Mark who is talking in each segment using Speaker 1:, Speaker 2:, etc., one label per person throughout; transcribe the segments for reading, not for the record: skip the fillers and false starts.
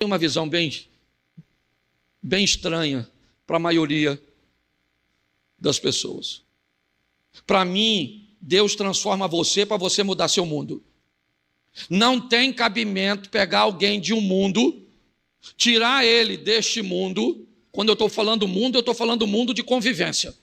Speaker 1: Tem uma visão bem estranha para a maioria das pessoas. Para mim, Deus transforma você para você mudar seu mundo. Não tem cabimento pegar alguém de um mundo, tirar ele deste mundo. Quando eu estou falando mundo, eu estou falando mundo de convivência.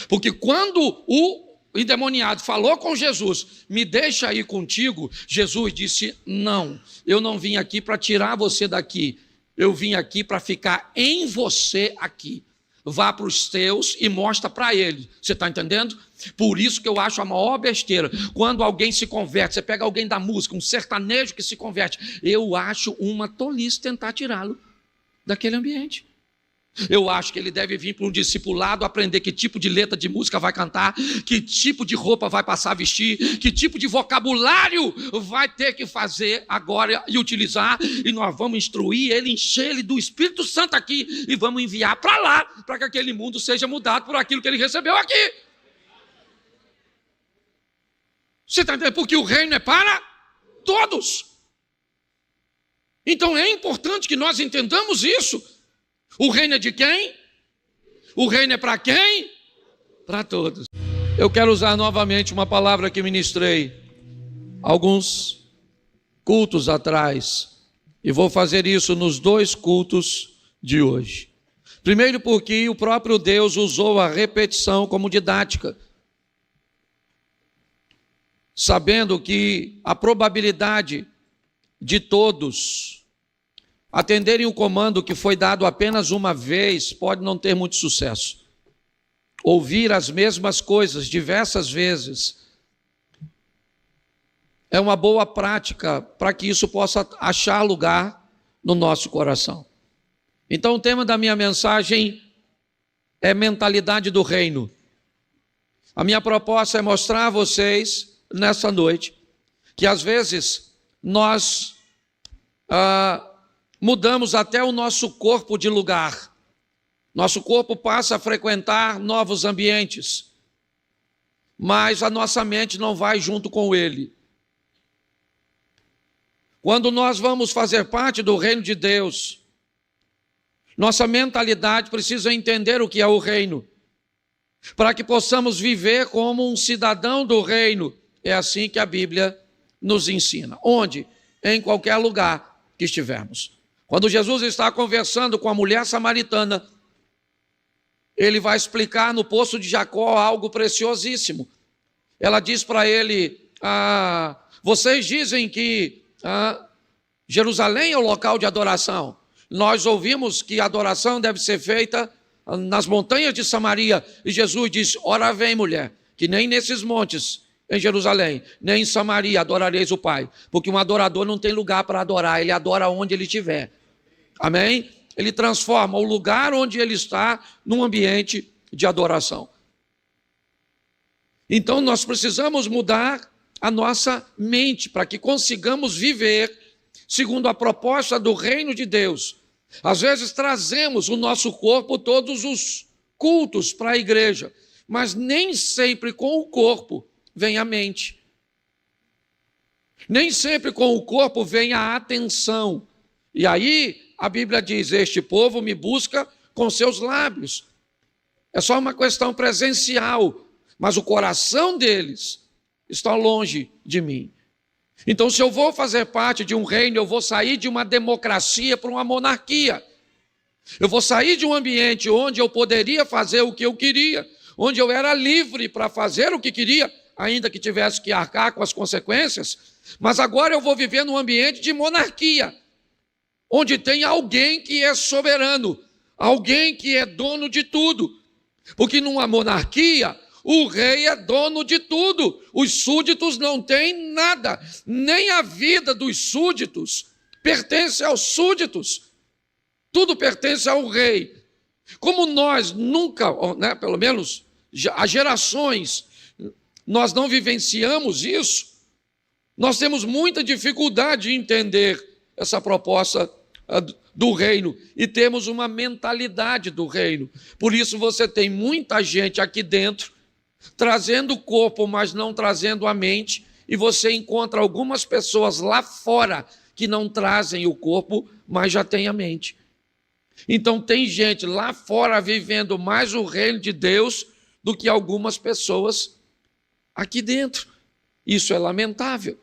Speaker 1: Porque quando o endemoniado falou com Jesus, me deixa ir contigo, Jesus disse, não, eu não vim aqui para tirar você daqui, eu vim aqui para ficar em você aqui. Vá para os teus e mostra para ele. Você está entendendo? Por isso que eu acho a maior besteira. Quando alguém se converte, você pega alguém da música, um sertanejo que se converte, eu acho uma tolice tentar tirá-lo daquele ambiente. Eu acho que ele deve vir para um discipulado, aprender que tipo de letra de música vai cantar, que tipo de roupa vai passar a vestir, que tipo de vocabulário vai ter que fazer agora e utilizar, e nós vamos instruir ele, encher ele do Espírito Santo aqui, e vamos enviar para lá, para que aquele mundo seja mudado por aquilo que ele recebeu aqui. Você está entendendo? Porque o reino é para todos. Então é importante que nós entendamos isso. O reino é de quem? O reino é para quem? Para todos. Eu quero usar novamente uma palavra que ministrei alguns cultos atrás, e vou fazer isso nos 2 cultos de hoje. Primeiro porque o próprio Deus usou a repetição como didática, sabendo que a probabilidade de todos atenderem o comando que foi dado apenas uma vez pode não ter muito sucesso. Ouvir as mesmas coisas diversas vezes é uma boa prática para que isso possa achar lugar no nosso coração. Então o tema da minha mensagem é mentalidade do reino. A minha proposta é mostrar a vocês nessa noite que às vezes nós mudamos até o nosso corpo de lugar. Nosso corpo passa a frequentar novos ambientes, mas a nossa mente não vai junto com ele. Quando nós vamos fazer parte do reino de Deus, nossa mentalidade precisa entender o que é o reino, para que possamos viver como um cidadão do reino. É assim que a Bíblia nos ensina. Onde? Em qualquer lugar que estivermos. Quando Jesus está conversando com a mulher samaritana, ele vai explicar no poço de Jacó algo preciosíssimo. Ela diz para ele, vocês dizem que Jerusalém é o local de adoração. Nós ouvimos que a adoração deve ser feita nas montanhas de Samaria. E Jesus diz, ora vem mulher, que nem nesses montes em Jerusalém, nem em Samaria adorareis o Pai. Porque um adorador não tem lugar para adorar, ele adora onde ele estiver. Amém? Ele transforma o lugar onde ele está num ambiente de adoração. Então nós precisamos mudar a nossa mente para que consigamos viver segundo a proposta do reino de Deus. Às vezes trazemos o nosso corpo todos os cultos para a igreja, mas nem sempre com o corpo vem a mente. Nem sempre com o corpo vem a atenção. E aí a Bíblia diz, este povo me busca com seus lábios. É só uma questão presencial, mas o coração deles está longe de mim. Então, se eu vou fazer parte de um reino, eu vou sair de uma democracia para uma monarquia. Eu vou sair de um ambiente onde eu poderia fazer o que eu queria, onde eu era livre para fazer o que queria, ainda que tivesse que arcar com as consequências, mas agora eu vou viver num ambiente de monarquia, onde tem alguém que é soberano, alguém que é dono de tudo. Porque numa monarquia, o rei é dono de tudo, os súditos não têm nada, nem a vida dos súditos pertence aos súditos, tudo pertence ao rei. Como nós nunca, pelo menos há gerações, nós não vivenciamos isso, nós temos muita dificuldade em entender essa proposta do reino e temos uma mentalidade do reino. Por isso você tem muita gente aqui dentro trazendo o corpo, mas não trazendo a mente, e você encontra algumas pessoas lá fora que não trazem o corpo, mas já têm a mente. Então tem gente lá fora vivendo mais o reino de Deus do que algumas pessoas aqui dentro. Isso é lamentável.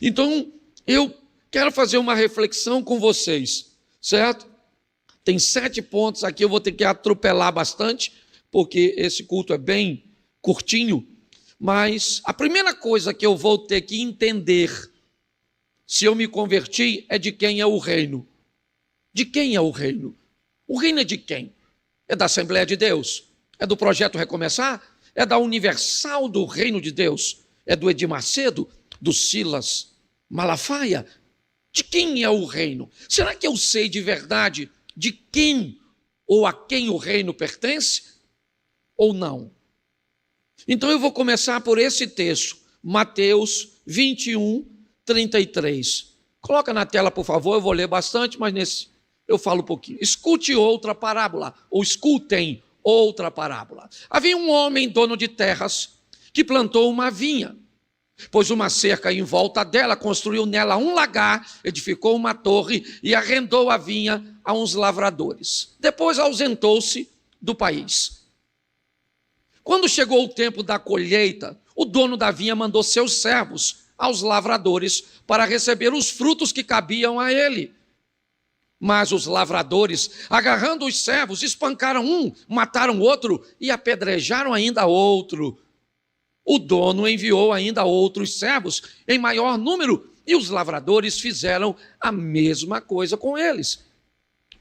Speaker 1: Então eu quero fazer uma reflexão com vocês, certo? Tem 7 pontos aqui, eu vou ter que atropelar bastante, porque esse culto é bem curtinho, mas a primeira coisa que eu vou ter que entender, se eu me converti, é de quem é o reino. De quem é o reino? O reino é de quem? É da Assembleia de Deus? É do Projeto Recomeçar? É da Universal do Reino de Deus? É do Edir Macedo? Do Silas Malafaia? De quem é o reino? Será que eu sei de verdade de quem ou a quem o reino pertence? Ou não? Então eu vou começar por esse texto, Mateus 21, 33. Coloca na tela, por favor, eu vou ler bastante, mas nesse eu falo um pouquinho. Escute outra parábola, ou escutem outra parábola. Havia um homem dono de terras que plantou uma vinha, pôs uma cerca em volta dela, construiu nela um lagar, edificou uma torre e arrendou a vinha a uns lavradores. Depois ausentou-se do país. Quando chegou o tempo da colheita, o dono da vinha mandou seus servos aos lavradores para receber os frutos que cabiam a ele. Mas os lavradores, agarrando os servos, espancaram um, mataram outro e apedrejaram ainda outro. O dono enviou ainda outros servos em maior número e os lavradores fizeram a mesma coisa com eles.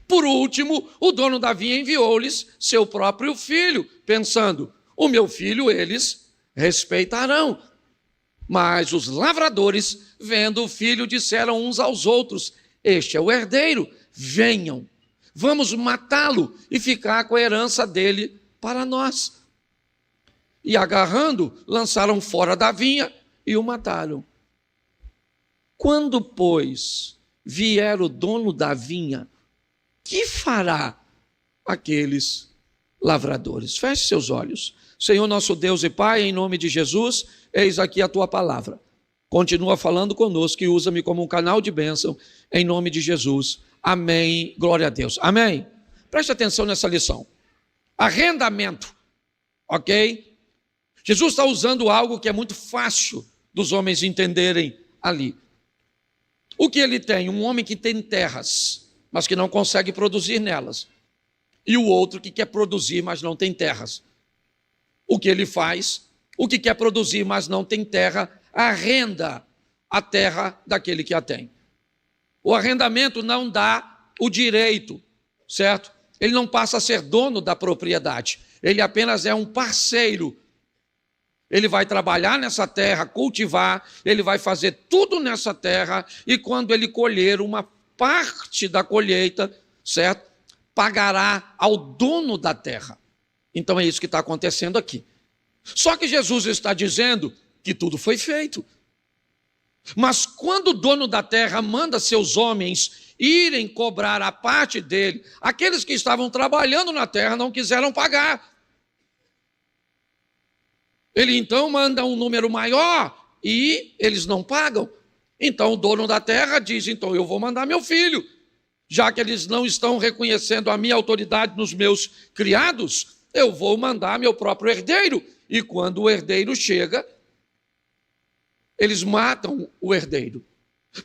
Speaker 1: Por último, o dono da vinha enviou-lhes seu próprio filho, pensando: o meu filho eles respeitarão. Mas os lavradores, vendo o filho, disseram uns aos outros: este é o herdeiro, venham, vamos matá-lo e ficar com a herança dele para nós. E agarrando, lançaram fora da vinha e o mataram. Quando, pois, vier o dono da vinha, que fará aqueles lavradores? Feche seus olhos. Senhor nosso Deus e Pai, em nome de Jesus, eis aqui a tua palavra. Continua falando conosco e usa-me como um canal de bênção, em nome de Jesus. Amém. Glória a Deus. Amém. Preste atenção nessa lição. Arrendamento. Ok? Jesus está usando algo que é muito fácil dos homens entenderem ali. O que ele tem? Um homem que tem terras, mas que não consegue produzir nelas. E o outro que quer produzir, mas não tem terras. O que ele faz? O que quer produzir, mas não tem terra, arrenda a terra daquele que a tem. O arrendamento não dá o direito, certo? Ele não passa a ser dono da propriedade. Ele apenas é um parceiro. Ele vai trabalhar nessa terra, cultivar, ele vai fazer tudo nessa terra, e quando ele colher uma parte da colheita, certo? Pagará ao dono da terra. Então é isso que está acontecendo aqui. Só que Jesus está dizendo que tudo foi feito. Mas quando o dono da terra manda seus homens irem cobrar a parte dele, aqueles que estavam trabalhando na terra não quiseram pagar. Ele então manda um número maior e eles não pagam. Então o dono da terra diz: então eu vou mandar meu filho, já que eles não estão reconhecendo a minha autoridade nos meus criados, eu vou mandar meu próprio herdeiro. E quando o herdeiro chega, eles matam o herdeiro.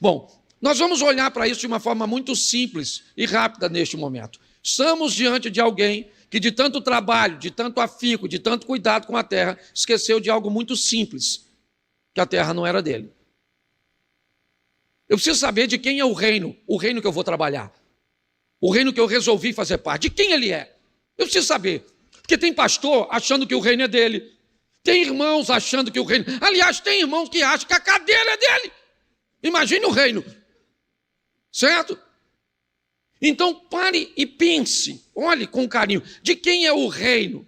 Speaker 1: Bom, nós vamos olhar para isso de uma forma muito simples e rápida neste momento. Estamos diante de alguém que de tanto trabalho, de tanto afinco, de tanto cuidado com a terra, esqueceu de algo muito simples, que a terra não era dele. Eu preciso saber de quem é o reino que eu vou trabalhar, o reino que eu resolvi fazer parte, de quem ele é. Eu preciso saber, porque tem pastor achando que o reino é dele, tem irmãos achando que o reino... Aliás, tem irmãos que acham que a cadeira é dele. Imagine o reino, certo? Então pare e pense, olhe com carinho, de quem é o reino?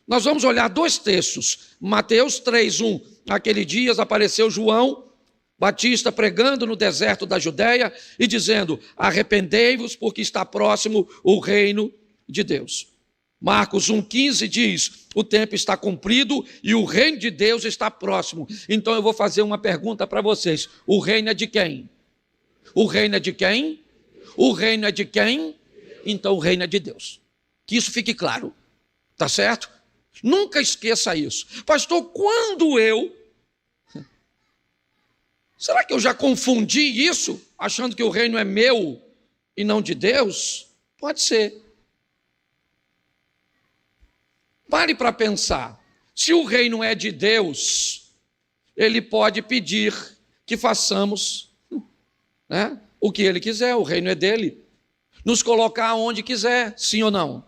Speaker 1: Nós vamos olhar 2 textos, Mateus 3:1, naquele dias apareceu João Batista pregando no deserto da Judéia e dizendo: arrependei-vos porque está próximo o reino de Deus. Marcos 1,15 diz: o tempo está cumprido e o reino de Deus está próximo. Então eu vou fazer uma pergunta para vocês: o reino é de quem? O reino é de quem? O reino é de quem? Então o reino é de Deus. Que isso fique claro, tá certo? Nunca esqueça isso. Pastor, será que eu já confundi isso, achando que o reino é meu e não de Deus? Pode ser. Pare para pensar. Se o reino é de Deus, ele pode pedir que façamos, né, o que ele quiser, o reino é dele. Nos colocar onde quiser, sim ou não?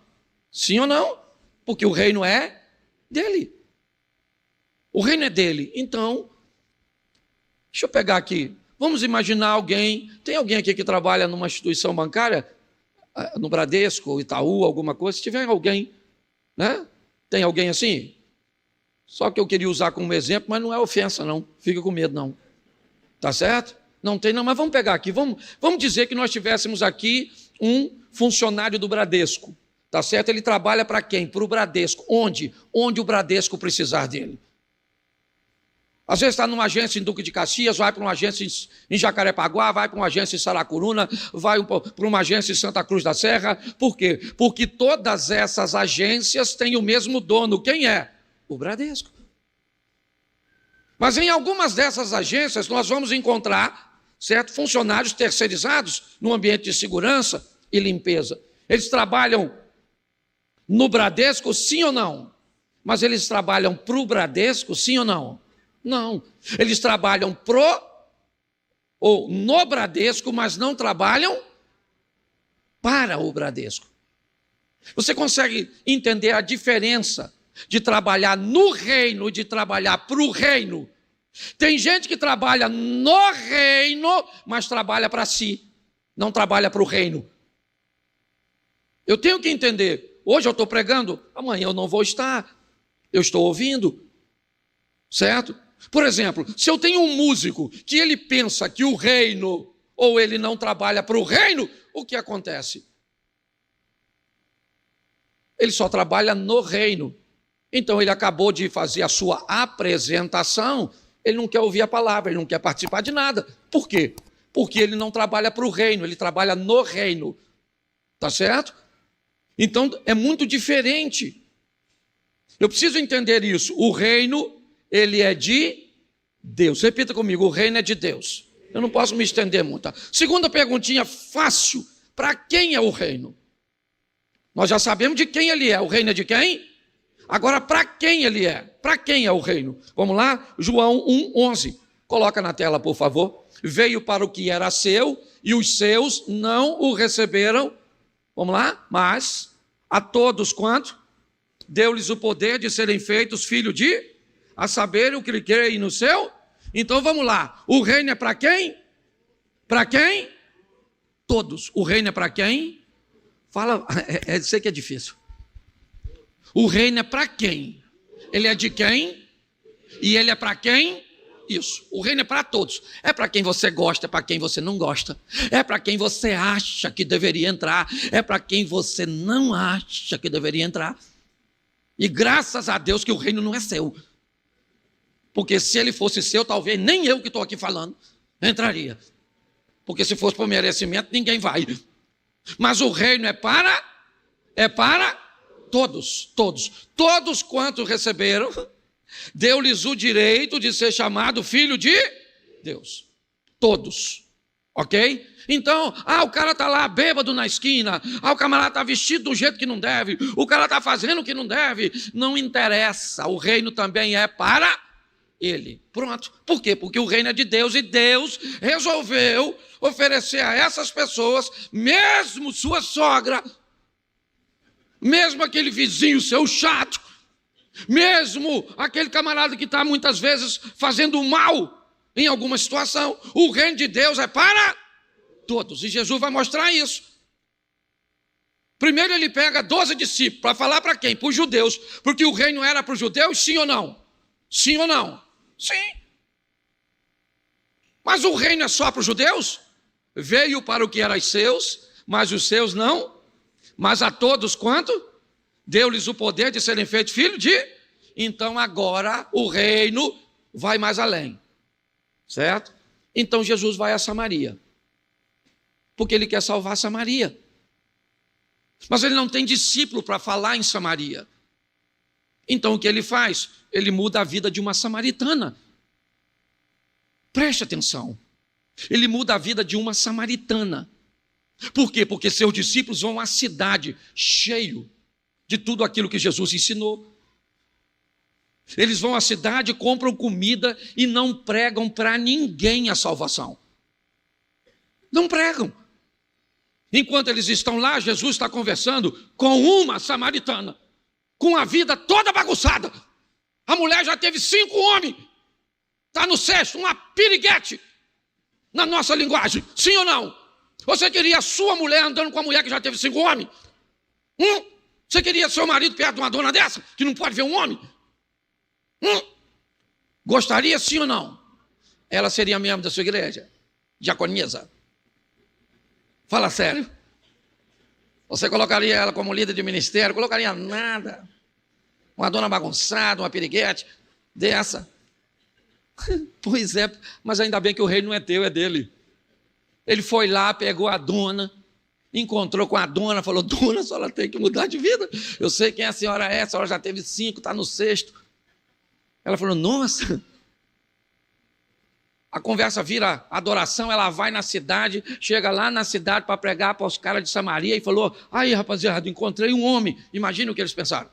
Speaker 1: Sim ou não? Porque o reino é dele. O reino é dele. Então, deixa eu pegar aqui. Vamos imaginar alguém, tem alguém aqui que trabalha numa instituição bancária, no Bradesco, Itaú, alguma coisa? Se tiver alguém, né? Tem alguém assim? Só que eu queria usar como exemplo, mas não é ofensa não, fica com medo não. Tá certo? Não tem não, mas vamos pegar aqui, vamos dizer que nós tivéssemos aqui um funcionário do Bradesco, tá certo? Ele trabalha para quem? Para o Bradesco. Onde? Onde o Bradesco precisar dele. Às vezes está numa agência em Duque de Caxias, vai para uma agência em Jacarepaguá, vai para uma agência em Saracuruna, vai para uma agência em Santa Cruz da Serra. Por quê? Porque todas essas agências têm o mesmo dono. Quem é? O Bradesco. Mas em algumas dessas agências nós vamos encontrar, certo, funcionários terceirizados no ambiente de segurança e limpeza. Eles trabalham no Bradesco, sim ou não? Mas eles trabalham para o Bradesco, sim ou não? Não, eles trabalham no Bradesco, mas não trabalham para o Bradesco. Você consegue entender a diferença de trabalhar no reino e de trabalhar para o reino? Tem gente que trabalha no reino, mas trabalha para si, não trabalha para o reino. Eu tenho que entender, hoje eu estou pregando, amanhã eu não vou estar, eu estou ouvindo, certo? Por exemplo, se eu tenho um músico que ele pensa que o reino, ou ele não trabalha para o reino, o que acontece? Ele só trabalha no reino. Então ele acabou de fazer a sua apresentação, ele não quer ouvir a palavra, ele não quer participar de nada. Por quê? Porque ele não trabalha para o reino, ele trabalha no reino. Tá certo? Então é muito diferente. Eu preciso entender isso. O reino, ele é de Deus. Repita comigo, o reino é de Deus. Eu não posso me estender muito. Tá? Segunda perguntinha fácil. Para quem é o reino? Nós já sabemos de quem ele é. O reino é de quem? Agora, para quem ele é? Para quem é o reino? Vamos lá? João 1,11. Coloca na tela, por favor. Veio para o que era seu, e os seus não o receberam. Vamos lá? Mas a todos quanto? Deu-lhes o poder de serem feitos filhos de? A saber o que lhe creem no seu? Então vamos lá. O reino é para quem? Para quem? Todos. O reino é para quem? Fala, sei que é difícil. O reino é para quem? Ele é de quem? E ele é para quem? Isso. O reino é para todos. É para quem você gosta, é para quem você não gosta. É para quem você acha que deveria entrar. É para quem você não acha que deveria entrar. E graças a Deus que o reino não é seu. Porque se ele fosse seu, talvez nem eu que estou aqui falando entraria. Porque se fosse por merecimento, ninguém vai. Mas o reino é para todos, todos. Todos quantos receberam, deu-lhes o direito de ser chamado filho de Deus. Todos. Ok? Então, o cara está lá bêbado na esquina, o camarada está vestido do jeito que não deve, o cara está fazendo o que não deve, não interessa, o reino também é para ele. Pronto. Por quê? Porque o reino é de Deus e Deus resolveu oferecer a essas pessoas, mesmo sua sogra, mesmo aquele vizinho seu chato, mesmo aquele camarada que está muitas vezes fazendo mal em alguma situação, o reino de Deus é para todos. E Jesus vai mostrar isso. Primeiro ele pega 12 discípulos para falar para quem? Para os judeus. Porque o reino era para os judeus, sim ou não? Sim ou não? Sim. Mas o reino é só para os judeus? Veio para o que era seus, mas os seus não. Mas a todos quanto? Deu-lhes o poder de serem feitos filhos de? Então agora o reino vai mais além. Certo? Então Jesus vai a Samaria. porque ele quer salvar Samaria. Mas ele não tem discípulo para falar em Samaria. Então o que ele faz? Ele muda a vida de uma samaritana. Preste atenção. Ele muda a vida de uma samaritana. Por quê? Porque seus discípulos vão à cidade cheio de tudo aquilo que Jesus ensinou. Eles vão à cidade, compram comida e não pregam para ninguém a salvação. Não pregam. Enquanto eles estão lá, Jesus está conversando com uma samaritana, com a vida toda bagunçada. A mulher já teve 5 homens. Está no 6º, uma piriguete, na nossa linguagem. Sim ou não? Você queria a sua mulher andando com a mulher que já teve 5 homens? Você queria seu marido perto de uma dona dessa, que não pode ver um homem? Gostaria, sim ou não? Ela seria membro da sua igreja? Diaconisa? Fala sério. Você colocaria ela como líder de ministério? Colocaria nada. Uma dona bagunçada, uma piriguete dessa. Pois é, mas ainda bem que o reino não é teu, é dele. Ele foi lá, pegou a dona, encontrou com a dona, falou: dona, a senhora tem que mudar de vida. Eu sei quem a senhora já teve 5, está no 6º. Ela falou: nossa. A conversa vira adoração, ela vai na cidade, chega lá na cidade para pregar para os caras de Samaria e falou: aí, rapaziada, encontrei um homem. Imagina o que eles pensaram.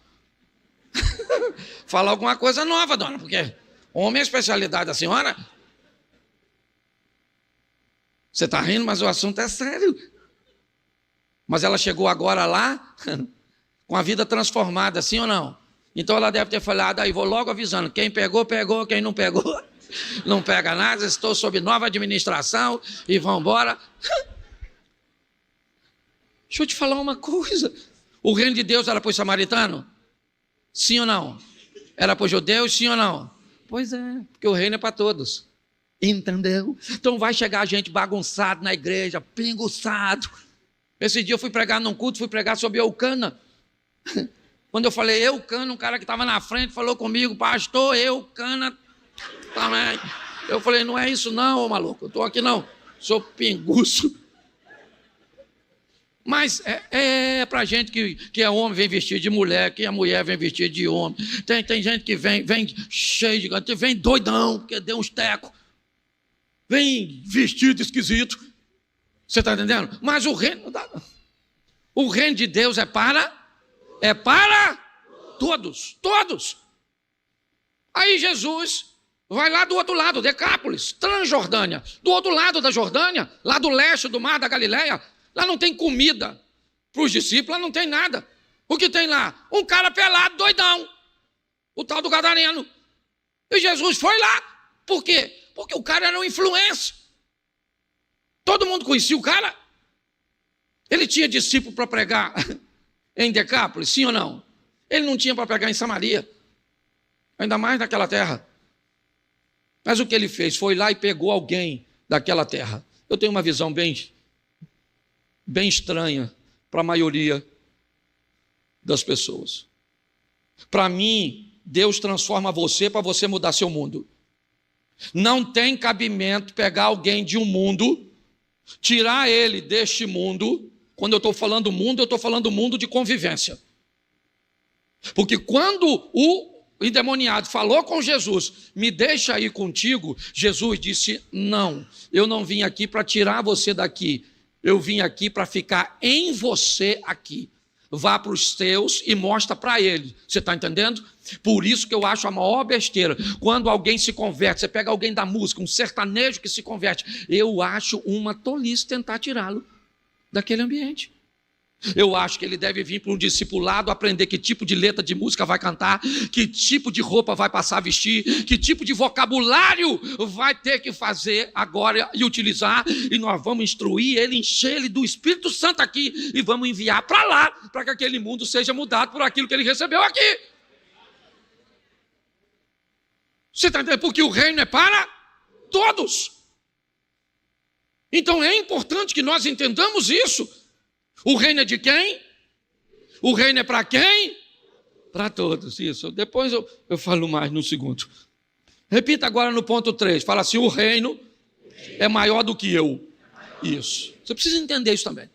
Speaker 1: Fala alguma coisa nova, dona, porque homem é a especialidade da senhora. Você está rindo, mas o assunto é sério. Mas ela chegou agora lá com a vida transformada, sim ou não? Então ela deve ter falado: aí vou logo avisando, quem pegou, pegou, quem não pegou, não pega nada, estou sob nova administração e vão embora. Deixa eu te falar uma coisa. O reino de Deus era para os samaritanos? Sim ou não? Era para os judeus? Sim ou não? Pois é, porque o reino é para todos. Entendeu? Então vai chegar gente bagunçada na igreja, pinguçado. Esse dia eu fui pregar num culto, fui pregar sobre Eucana. Quando eu falei Eucana, um cara que estava na frente falou comigo: pastor, Eucana também. Eu falei: não é isso não, ô maluco, eu estou aqui não, sou pinguço. Mas é para gente que é homem, vem vestido de mulher, que a mulher vem vestida de homem. Tem gente que vem cheio de... vem doidão, porque deu uns tecos. Vem vestido esquisito. Você está entendendo? Mas o reino de Deus é para todos, todos. Aí Jesus vai lá do outro lado, Decápolis, Transjordânia, do outro lado da Jordânia, lá do leste do mar da Galileia. Lá não tem comida para os discípulos, lá não tem nada. O que tem lá? Um cara pelado, doidão, o tal do gadareno. E Jesus foi lá. Por quê? Porque o cara era um influencer. Todo mundo conhecia o cara. Ele tinha discípulo para pregar em Decápolis, sim ou não? Ele não tinha para pregar em Samaria, ainda mais naquela terra. Mas o que ele fez? Foi lá e pegou alguém daquela terra. Eu tenho uma visão bem estranha para a maioria das pessoas. Para mim, Deus transforma você para você mudar seu mundo. Não tem cabimento pegar alguém de um mundo, tirar ele deste mundo. Quando eu estou falando mundo, eu estou falando mundo de convivência. Porque quando o endemoniado falou com Jesus: me deixa ir contigo, Jesus disse: não, eu não vim aqui para tirar você daqui. Eu vim aqui para ficar em você aqui. Vá para os teus e mostra para ele. Você está entendendo? Por isso que eu acho a maior besteira. Quando alguém se converte, você pega alguém da música, um sertanejo que se converte, eu acho uma tolice tentar tirá-lo daquele ambiente. Eu acho que ele deve vir para um discipulado, aprender que tipo de letra de música vai cantar, que tipo de roupa vai passar a vestir, que tipo de vocabulário vai ter que fazer agora e utilizar, e nós vamos instruir ele, encher ele do Espírito Santo aqui, e vamos enviar para lá, para que aquele mundo seja mudado por aquilo que ele recebeu aqui. Você está entendendo? Porque o reino é para todos. Então é importante que nós entendamos isso. O reino é de quem? O reino é para quem? Para todos, isso. Depois eu falo mais no segundo. Repita agora no ponto 3. Fala assim: o reino é maior do que eu. Isso. Você precisa entender isso também.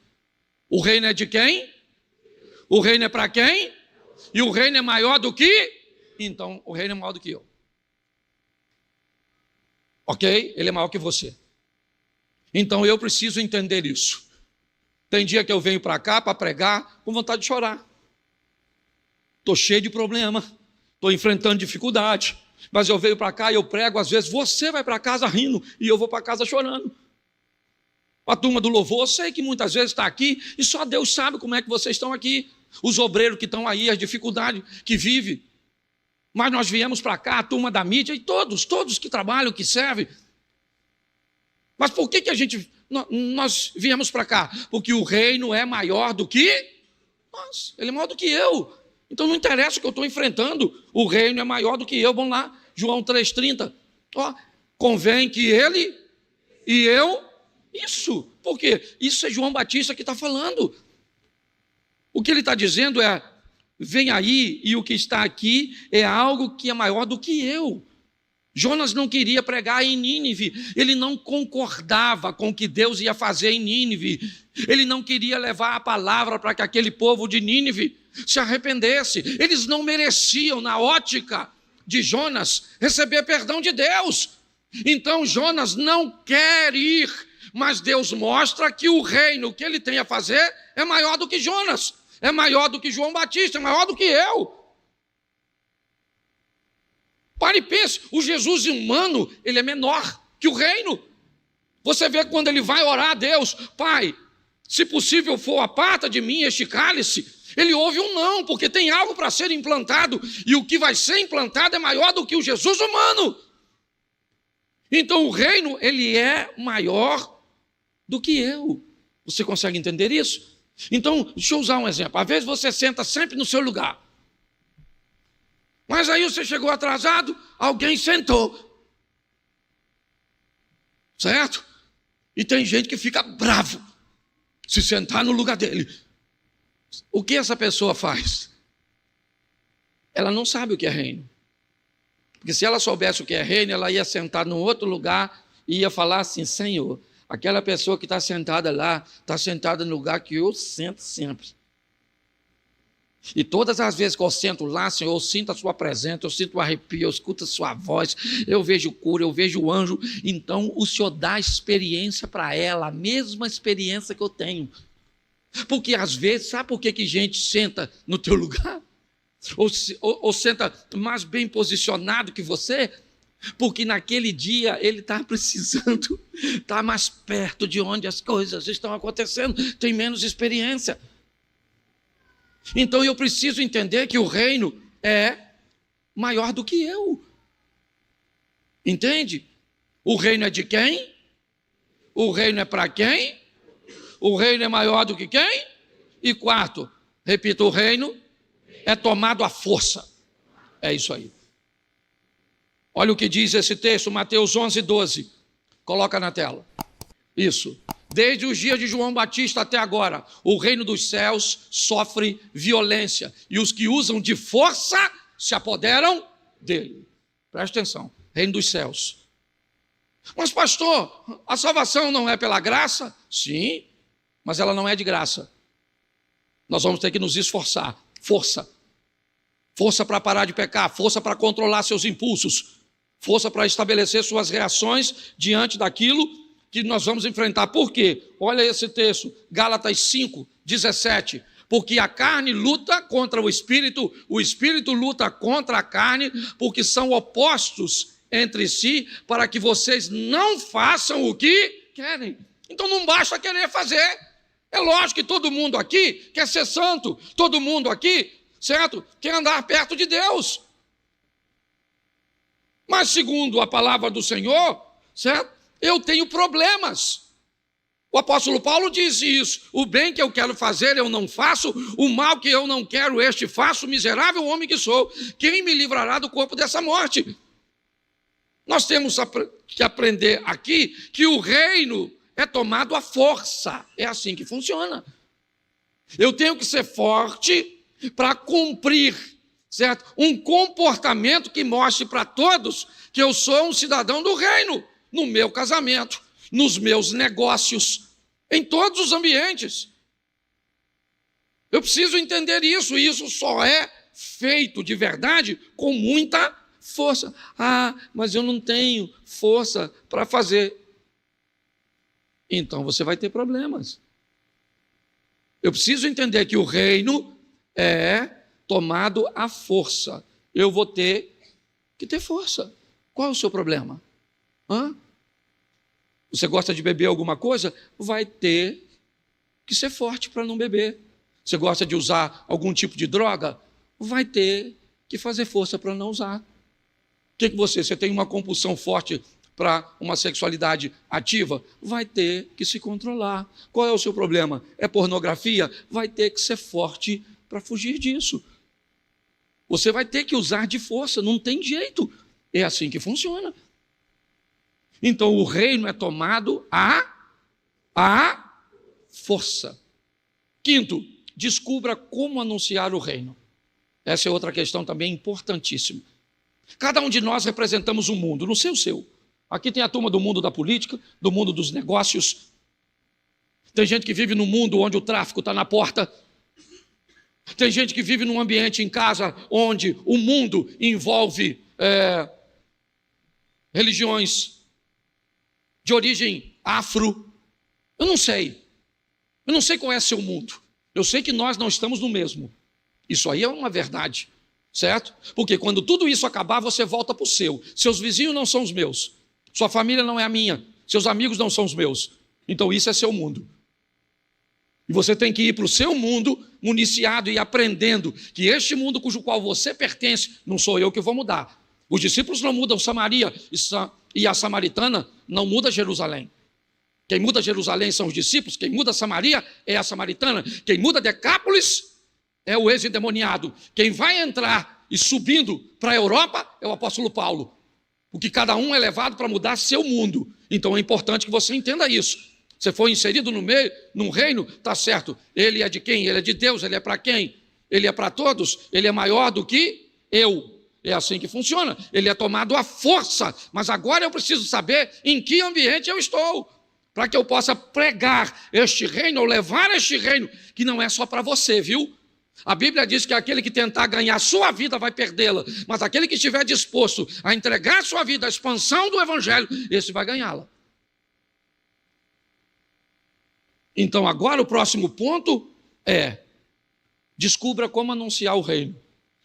Speaker 1: O reino é de quem? O reino é para quem? E o reino é maior do que? Então, o reino é maior do que eu. Ok? Ele é maior que você. Então, eu preciso entender isso. Tem dia que eu venho para cá para pregar com vontade de chorar. Estou cheio de problema. Estou enfrentando dificuldade. Mas eu venho para cá e eu prego. Às vezes você vai para casa rindo e eu vou para casa chorando. A turma do louvor, eu sei que muitas vezes está aqui e só Deus sabe como é que vocês estão aqui. Os obreiros que estão aí, as dificuldades que vivem. Mas nós viemos para cá, a turma da mídia e todos que trabalham, que servem. Mas por que nós viemos para cá? Porque o reino é maior do que nós. Ele é maior do que eu. Então não interessa o que eu estou enfrentando. O reino é maior do que eu. Vamos lá, João 3,30. Convém que ele e eu... Isso. Por quê? Isso é João Batista que está falando. O que ele está dizendo é... Vem aí, e o que está aqui é algo que é maior do que eu. Jonas não queria pregar em Nínive, ele não concordava com o que Deus ia fazer em Nínive, ele não queria levar a palavra para que aquele povo de Nínive se arrependesse. Eles não mereciam, na ótica de Jonas, receber perdão de Deus. Então Jonas não quer ir, mas Deus mostra que o reino que ele tem a fazer é maior do que Jonas. É maior do que João Batista, é maior do que eu. Pare e pense, o Jesus humano, ele é menor que o reino. Você vê quando ele vai orar a Deus, Pai, se possível for, aparta de mim este cálice. Ele ouve um não, porque tem algo para ser implantado, e o que vai ser implantado é maior do que o Jesus humano. Então o reino, ele é maior do que eu. Você consegue entender isso? Então, deixa eu usar um exemplo. Às vezes você senta sempre no seu lugar. Mas aí você chegou atrasado, alguém sentou. Certo? E tem gente que fica bravo se sentar no lugar dele. O que essa pessoa faz? Ela não sabe o que é reino. Porque se ela soubesse o que é reino, ela ia sentar num outro lugar e ia falar assim, Senhor, aquela pessoa que está sentada lá, está sentada no lugar que eu sento sempre. E todas as vezes que eu sento lá, Senhor, eu sinto a sua presença, eu sinto o arrepio, eu escuto a sua voz, eu vejo cura, eu vejo o anjo. Então o Senhor dá experiência para ela, a mesma experiência que eu tenho. Porque às vezes, sabe por que gente senta no teu lugar? Ou senta mais bem posicionado que você? Porque naquele dia ele está precisando estar mais perto de onde as coisas estão acontecendo, tem menos experiência. Então eu preciso entender que o reino é maior do que eu. Entende? O reino é de quem? O reino é para quem? O reino é maior do que quem? E quarto, repita, o reino é tomado à força. É isso aí. Olha o que diz esse texto, Mateus 11:12. Coloca na tela. Isso. Desde os dias de João Batista até agora, o reino dos céus sofre violência, e os que usam de força se apoderam dele. Presta atenção, reino dos céus. Mas pastor, a salvação não é pela graça? Sim, mas ela não é de graça. Nós vamos ter que nos esforçar. Força. Força para parar de pecar, força para controlar seus impulsos, força para estabelecer suas reações diante daquilo que nós vamos enfrentar. Por quê? Olha esse texto, Gálatas 5:17. Porque a carne luta contra o espírito luta contra a carne, porque são opostos entre si, para que vocês não façam o que querem. Então não basta querer fazer. É lógico que todo mundo aqui quer ser santo, todo mundo aqui, certo, quer andar perto de Deus. Mas segundo a palavra do Senhor, certo, eu tenho problemas. O apóstolo Paulo diz isso: o bem que eu quero fazer eu não faço, o mal que eu não quero este faço, miserável homem que sou, quem me livrará do corpo dessa morte? Nós temos que aprender aqui que o reino é tomado à força, é assim que funciona. Eu tenho que ser forte para cumprir, certo, um comportamento que mostre para todos que eu sou um cidadão do reino, no meu casamento, nos meus negócios, em todos os ambientes. Eu preciso entender isso, e isso só é feito de verdade com muita força. Ah, mas eu não tenho força para fazer. Então você vai ter problemas. Eu preciso entender que o reino é tomado à força. Eu vou ter que ter força. Qual é o seu problema? Você gosta de beber alguma coisa? Vai ter que ser forte para não beber. Você gosta de usar algum tipo de droga? Vai ter que fazer força para não usar. O que você tem uma compulsão forte para uma sexualidade ativa? Vai ter que se controlar. Qual é o seu problema? É pornografia? Vai ter que ser forte para fugir disso. Você vai ter que usar de força, não tem jeito. É assim que funciona. Então o reino é tomado à força. Quinto, descubra como anunciar o reino. Essa é outra questão também importantíssima. Cada um de nós representamos um mundo, não sei o seu. Aqui tem a turma do mundo da política, do mundo dos negócios. Tem gente que vive num mundo onde o tráfico está na porta. Tem gente que vive num ambiente em casa onde o mundo envolve religiões de origem afro. Eu não sei qual é seu mundo. Eu sei que nós não estamos no mesmo. Isso aí é uma verdade, certo? Porque quando tudo isso acabar, você volta para o seu. Seus vizinhos não são os meus. Sua família não é a minha. Seus amigos não são os meus. Então isso é seu mundo. E você tem que ir para o seu mundo municiado e aprendendo que este mundo cujo qual você pertence, não sou eu que vou mudar. Os discípulos não mudam Samaria e a samaritana não muda Jerusalém. Quem muda Jerusalém são os discípulos, quem muda Samaria é a samaritana, quem muda Decápolis é o ex-endemoniado. Quem vai entrar e subindo para a Europa é o apóstolo Paulo. Porque cada um é levado para mudar seu mundo. Então é importante que você entenda isso. Você foi inserido no meio, num reino, está certo. Ele é de quem? Ele é de Deus, ele é para quem? Ele é para todos, ele é maior do que eu. É assim que funciona. Ele é tomado à força. Mas agora eu preciso saber em que ambiente eu estou, para que eu possa pregar este reino, ou levar este reino, que não é só para você, viu? A Bíblia diz que aquele que tentar ganhar sua vida vai perdê-la, mas aquele que estiver disposto a entregar sua vida à expansão do Evangelho, esse vai ganhá-la. Então agora o próximo ponto é: descubra como anunciar o reino.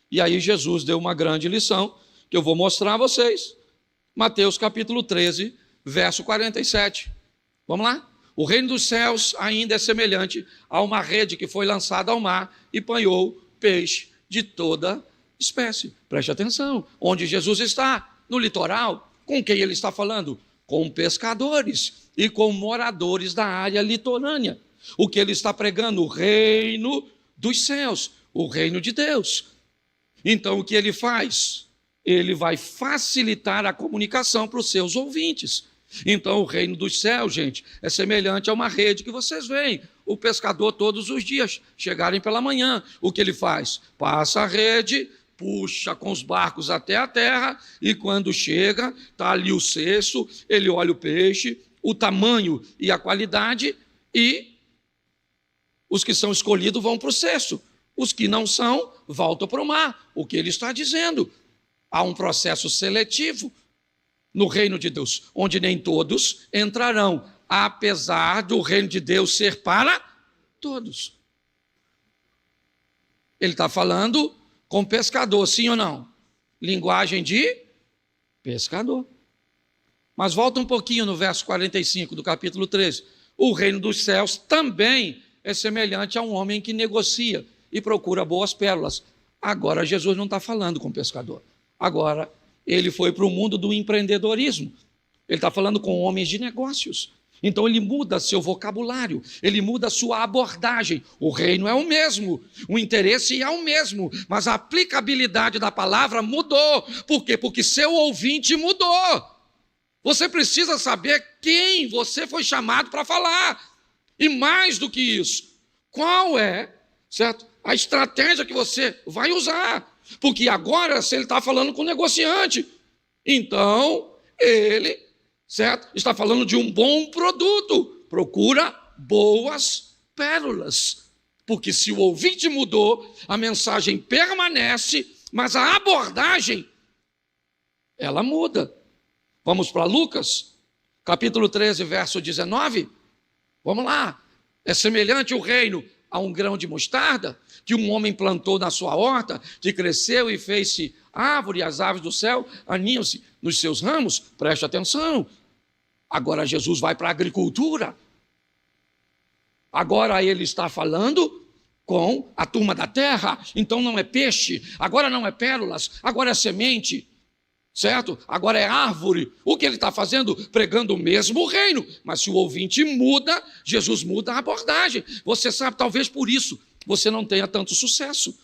Speaker 1: E aí Jesus deu uma grande lição, que eu vou mostrar a vocês. Mateus capítulo 13, verso 47. Vamos lá? O reino dos céus ainda é semelhante a uma rede que foi lançada ao mar e apanhou peixe de toda espécie. Preste atenção, onde Jesus está? No litoral. Com quem ele está falando? Com pescadores e com moradores da área litorânea. O que ele está pregando? O reino dos céus, o reino de Deus. Então o que ele faz? Ele vai facilitar a comunicação para os seus ouvintes. Então o reino dos céus, gente, é semelhante a uma rede que vocês veem o pescador todos os dias chegarem pela manhã. O que ele faz? Passa a rede, puxa com os barcos até a terra, e quando chega, está ali o cesto, ele olha o peixe, o tamanho e a qualidade, e os que são escolhidos vão para o cesto. Os que não são, voltam para o mar. O que ele está dizendo? Há um processo seletivo no reino de Deus, onde nem todos entrarão, apesar do reino de Deus ser para todos. Ele está falando com pescador, sim ou não? Linguagem de pescador. Mas volta um pouquinho no verso 45 do capítulo 13. O reino dos céus também é semelhante a um homem que negocia e procura boas pérolas. Agora Jesus não está falando com pescador. Agora ele foi para o mundo do empreendedorismo. Ele está falando com homens de negócios. Então ele muda seu vocabulário, ele muda sua abordagem. O reino é o mesmo, o interesse é o mesmo, mas a aplicabilidade da palavra mudou. Por quê? Porque seu ouvinte mudou. Você precisa saber quem você foi chamado para falar. E mais do que isso, qual é, certo, a estratégia que você vai usar. Porque agora, se ele está falando com o negociante, então ele, certo, está falando de um bom produto. Procura boas pérolas. Porque se o ouvinte mudou, a mensagem permanece, mas a abordagem, ela muda. Vamos para Lucas, capítulo 13, verso 19. Vamos lá. É semelhante o reino a um grão de mostarda, que um homem plantou na sua horta, que cresceu e fez-se árvore, e as aves do céu aninham-se nos seus ramos. Preste atenção. Agora Jesus vai para a agricultura. Agora ele está falando com a turma da terra. Então não é peixe, agora não é pérolas, agora é semente, certo? Agora é árvore. O que ele está fazendo? Pregando o mesmo reino. Mas se o ouvinte muda, Jesus muda a abordagem. Você sabe, talvez por isso você não tenha tanto sucesso.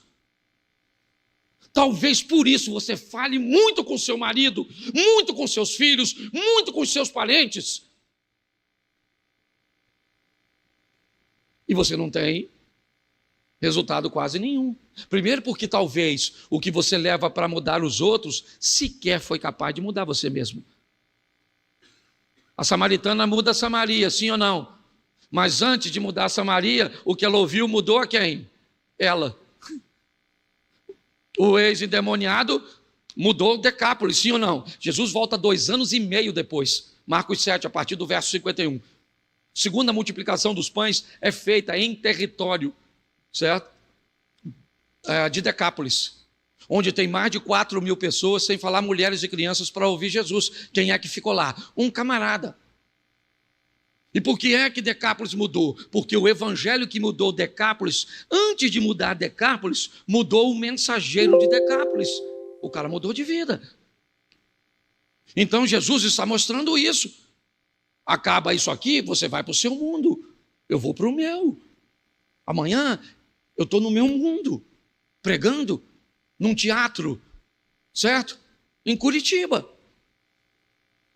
Speaker 1: Talvez por isso você fale muito com seu marido, muito com seus filhos, muito com seus parentes. E você não tem resultado quase nenhum. Primeiro porque talvez o que você leva para mudar os outros sequer foi capaz de mudar você mesmo. A samaritana muda a Samaria, sim ou não? Mas antes de mudar a Samaria, o que ela ouviu mudou a quem? Ela. O ex-endemoniado mudou Decápolis, sim ou não? Jesus volta 2 anos e meio depois. Marcos 7, a partir do verso 51. Segunda multiplicação dos pães é feita em território, certo? De Decápolis, onde tem mais de 4.000 pessoas, sem falar mulheres e crianças, para ouvir Jesus. Quem é que ficou lá? Um camarada. E por que é que Decápolis mudou? Porque o evangelho que mudou Decápolis, antes de mudar Decápolis, mudou o mensageiro de Decápolis. O cara mudou de vida. Então Jesus está mostrando isso. Acaba isso aqui, você vai para o seu mundo. Eu vou para o meu. Amanhã eu estou no meu mundo, pregando num teatro, certo? Em Curitiba.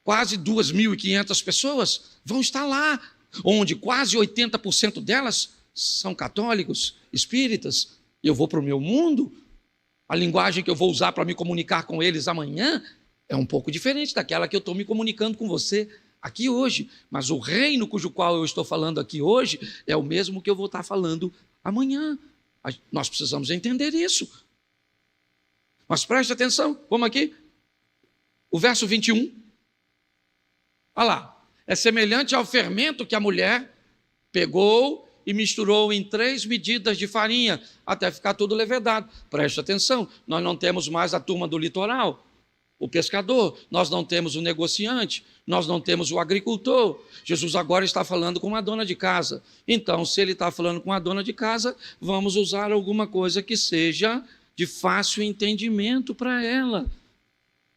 Speaker 1: Quase 2.500 pessoas vão estar lá, onde quase 80% delas são católicos, espíritas. E eu vou para o meu mundo. A linguagem que eu vou usar para me comunicar com eles amanhã é um pouco diferente daquela que eu estou me comunicando com você aqui hoje. Mas o reino cujo qual eu estou falando aqui hoje é o mesmo que eu vou estar falando amanhã. Nós precisamos entender isso. Mas preste atenção, vamos aqui. O verso 21. Olha lá. É semelhante ao fermento que a mulher pegou e misturou em 3 medidas de farinha, até ficar tudo levedado. Preste atenção, nós não temos mais a turma do litoral, o pescador, nós não temos o negociante, nós não temos o agricultor. Jesus agora está falando com uma dona de casa. Então, se ele está falando com a dona de casa, vamos usar alguma coisa que seja de fácil entendimento para ela.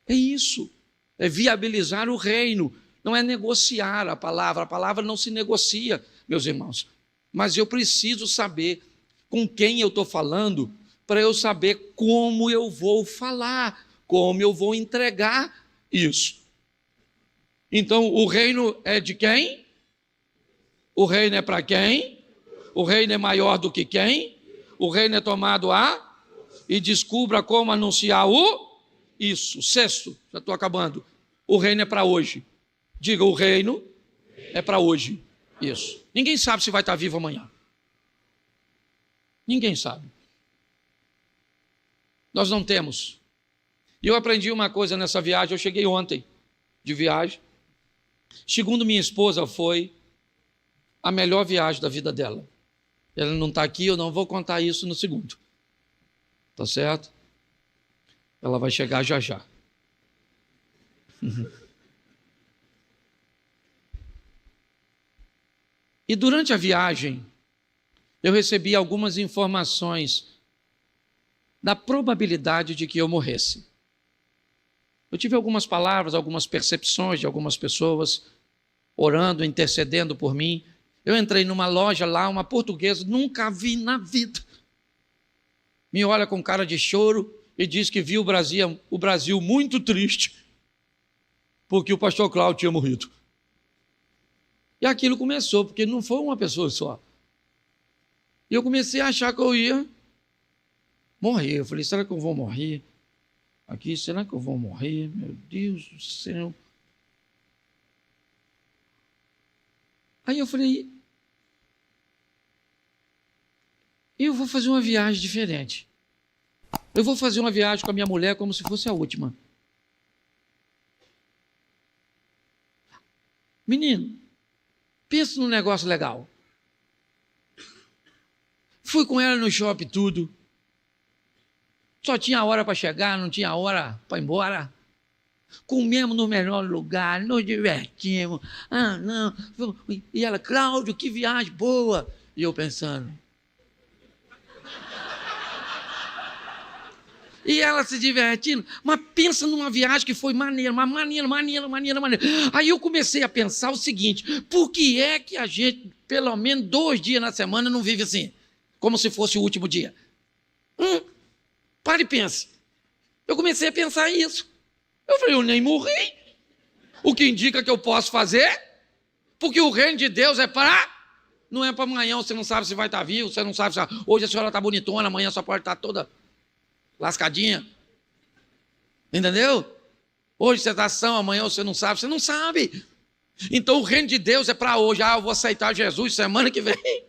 Speaker 1: É isso, é viabilizar o reino, não é negociar a palavra não se negocia, meus irmãos. Mas eu preciso saber com quem eu estou falando, para eu saber como eu vou falar, como eu vou entregar isso. Então, o reino é de quem? O reino é para quem? O reino é maior do que quem? O reino é tomado a? E descubra como anunciar o? Isso. Sexto, já estou acabando. O reino é para hoje. Diga, o reino é para hoje. Isso. Ninguém sabe se vai estar vivo amanhã. Ninguém sabe. Nós não temos. E eu aprendi uma coisa nessa viagem. Eu cheguei ontem de viagem. Segundo minha esposa, foi a melhor viagem da vida dela. Ela não está aqui, eu não vou contar isso no segundo. Tá certo? Ela vai chegar já já. E durante a viagem, eu recebi algumas informações da probabilidade de que eu morresse. Eu tive algumas palavras, algumas percepções de algumas pessoas orando, intercedendo por mim. Eu entrei numa loja lá, uma portuguesa, nunca vi na vida. Me olha com cara de choro e diz que viu o Brasil muito triste, porque o pastor Cláudio tinha morrido. E aquilo começou, porque não foi uma pessoa só. E eu comecei a achar que eu ia morrer. Eu falei, será que eu vou morrer? Aqui, será que eu vou morrer? Meu Deus do céu. Aí eu falei, E eu vou fazer uma viagem diferente. Eu vou fazer uma viagem com a minha mulher como se fosse a última. Menino, pensa num negócio legal. Fui com ela no shopping tudo. Só tinha hora para chegar, não tinha hora para ir embora. Comemos no melhor lugar, nos divertimos. Ah, não. E ela, Cláudio, que viagem boa. E eu pensando. E ela se divertindo. Mas pensa numa viagem que foi maneira. Aí eu comecei a pensar o seguinte: por que é que a gente, pelo menos 2 dias na semana, não vive assim? Como se fosse o último dia. Pare e pense. Eu comecei a pensar isso. Eu falei, eu nem morri. O que indica que eu posso fazer? Porque o reino de Deus é para... Não é para amanhã, você não sabe se vai estar vivo, você não sabe se... Hoje a senhora está bonitona, amanhã só pode estar toda lascadinha. Entendeu? Hoje você está são, amanhã você não sabe. Então o reino de Deus é para hoje. Eu vou aceitar Jesus semana que vem.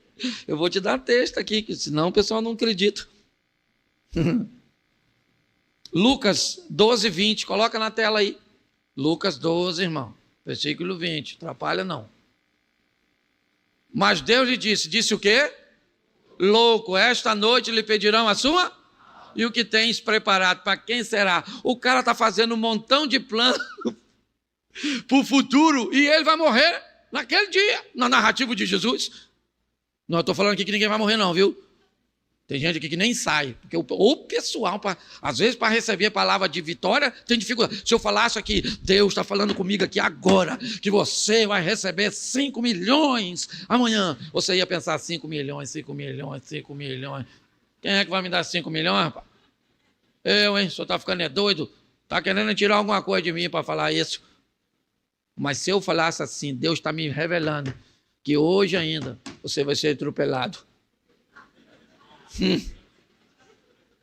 Speaker 1: Eu vou te dar texto aqui, que senão o pessoal não acredita. Lucas 12, 20, coloca na tela aí. Lucas 12, irmão, versículo 20, atrapalha não. Mas Deus lhe disse o quê? Louco, esta noite lhe pedirão a sua? E o que tens preparado, para quem será? O cara está fazendo um montão de plano para o futuro e ele vai morrer naquele dia, na narrativa de Jesus. Não estou falando aqui que ninguém vai morrer não, viu? Tem gente aqui que nem sai, porque o pessoal, às vezes, para receber a palavra de vitória, tem dificuldade. Se eu falasse aqui, Deus está falando comigo aqui agora, que você vai receber 5 milhões amanhã, você ia pensar 5 milhões. Quem é que vai me dar 5 milhões, rapaz? Eu, hein? O senhor está ficando doido? Está querendo tirar alguma coisa de mim para falar isso? Mas se eu falasse assim, Deus está me revelando que hoje ainda você vai ser atropelado.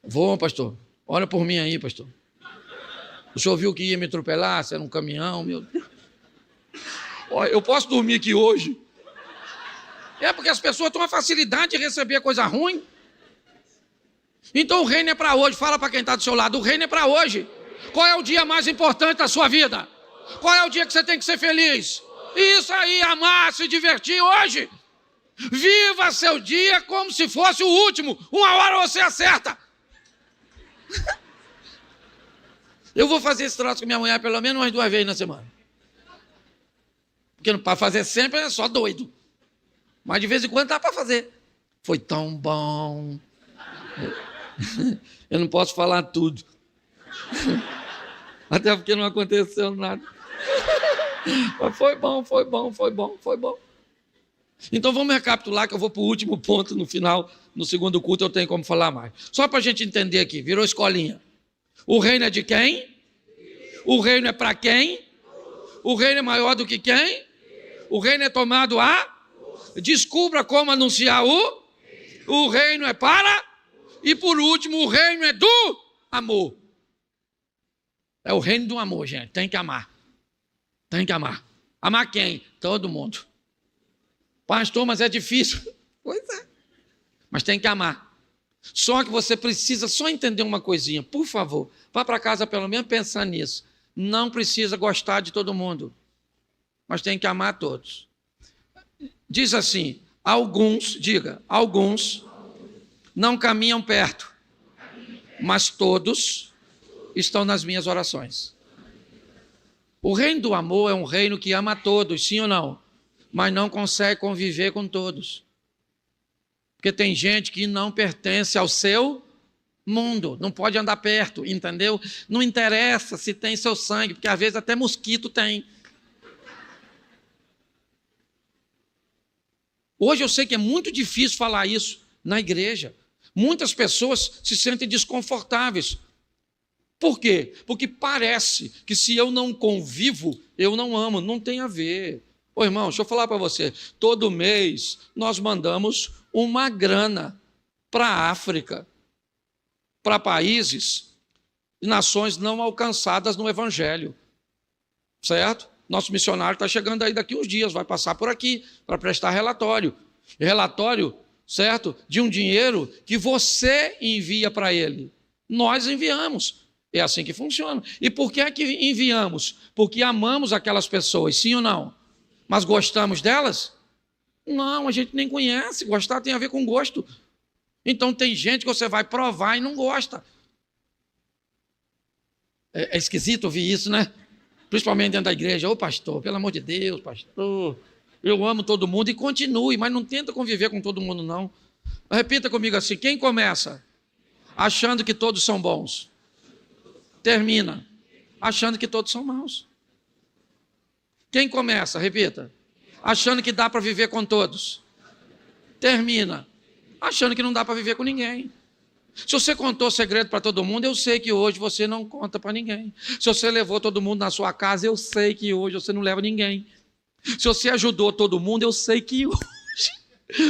Speaker 1: Vou, pastor. Olha por mim aí, pastor. O senhor viu que ia me atropelar? Se era um caminhão, meu Deus. Olha, eu posso dormir aqui hoje? É porque as pessoas têm uma facilidade de receber coisa ruim. Então o reino é para hoje. Fala para quem está do seu lado, o reino é para hoje. Qual é o dia mais importante da sua vida? Qual é o dia que você tem que ser feliz? Isso aí, amar, se divertir hoje. Viva seu dia como se fosse o último. Uma hora você acerta. Eu vou fazer esse troço com minha mulher pelo menos umas 2 vezes na semana. Porque para fazer sempre é só doido. Mas de vez em quando dá para fazer. Foi tão bom. Eu não posso falar tudo. Até porque não aconteceu nada. Mas foi bom. Então vamos recapitular que eu vou para o último ponto no final, no segundo culto eu tenho como falar mais. Só para a gente entender aqui, virou escolinha. O reino é de quem? O reino é para quem? O reino é maior do que quem? O reino é tomado a? Descubra como anunciar o reino é para? E por último, o reino é do amor. É o reino do amor, gente, tem que amar. Tem que amar. Amar quem? Todo mundo. Pastor, mas é difícil. Pois é. Mas tem que amar. Só que você precisa só entender uma coisinha. Por favor, vá para casa pelo menos pensando nisso. Não precisa gostar de todo mundo. Mas tem que amar todos. Diz assim, alguns não caminham perto, mas todos estão nas minhas orações. O reino do amor é um reino que ama a todos, sim ou não? Mas não consegue conviver com todos. Porque tem gente que não pertence ao seu mundo, não pode andar perto, entendeu? Não interessa se tem seu sangue, porque às vezes até mosquito tem. Hoje eu sei que é muito difícil falar isso na igreja. Muitas pessoas se sentem desconfortáveis. Por quê? Porque parece que se eu não convivo, eu não amo. Não tem a ver. Ô irmão, deixa eu falar para você. Todo mês nós mandamos uma grana para a África, para países e nações não alcançadas no Evangelho. Certo? Nosso missionário está chegando aí daqui uns dias, vai passar por aqui para prestar relatório. E relatório certo? De um dinheiro que você envia para ele. Nós enviamos. É assim que funciona. E por que é que enviamos? Porque amamos aquelas pessoas, sim ou não? Mas gostamos delas? Não, a gente nem conhece. Gostar tem a ver com gosto. Então tem gente que você vai provar e não gosta. É esquisito ouvir isso, né? Principalmente dentro da igreja. Ô pastor, pelo amor de Deus, pastor, eu amo todo mundo e continue, mas não tenta conviver com todo mundo, não. Repita comigo assim: quem começa achando que todos são bons, termina achando que todos são maus. Quem começa, repita, achando que dá para viver com todos, termina achando que não dá para viver com ninguém. Se você contou segredo para todo mundo, eu sei que hoje você não conta para ninguém. Se você levou todo mundo na sua casa, eu sei que hoje você não leva ninguém. Se você ajudou todo mundo, eu sei que hoje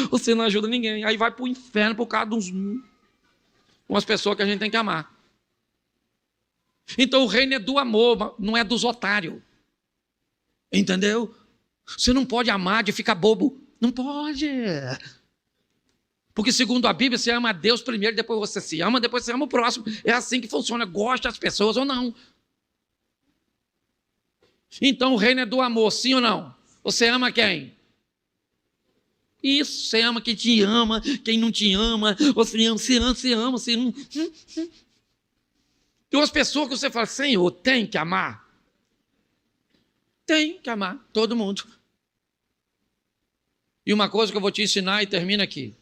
Speaker 1: você não ajuda ninguém. Aí vai para o inferno por causa de umas pessoas que a gente tem que amar. Então o reino é do amor, não é dos otários. Entendeu? Você não pode amar de ficar bobo. Não pode. Porque segundo a Bíblia, você ama a Deus primeiro, depois você se ama, depois você ama o próximo. É assim que funciona, gosta das pessoas ou não. Então o reino é do amor, sim ou não? Você ama quem? Isso, você ama quem te ama, quem não te ama, você ama. Tem umas pessoas que você fala, Senhor, tem que amar. Tem que amar, todo mundo. E uma coisa que eu vou te ensinar e termina aqui.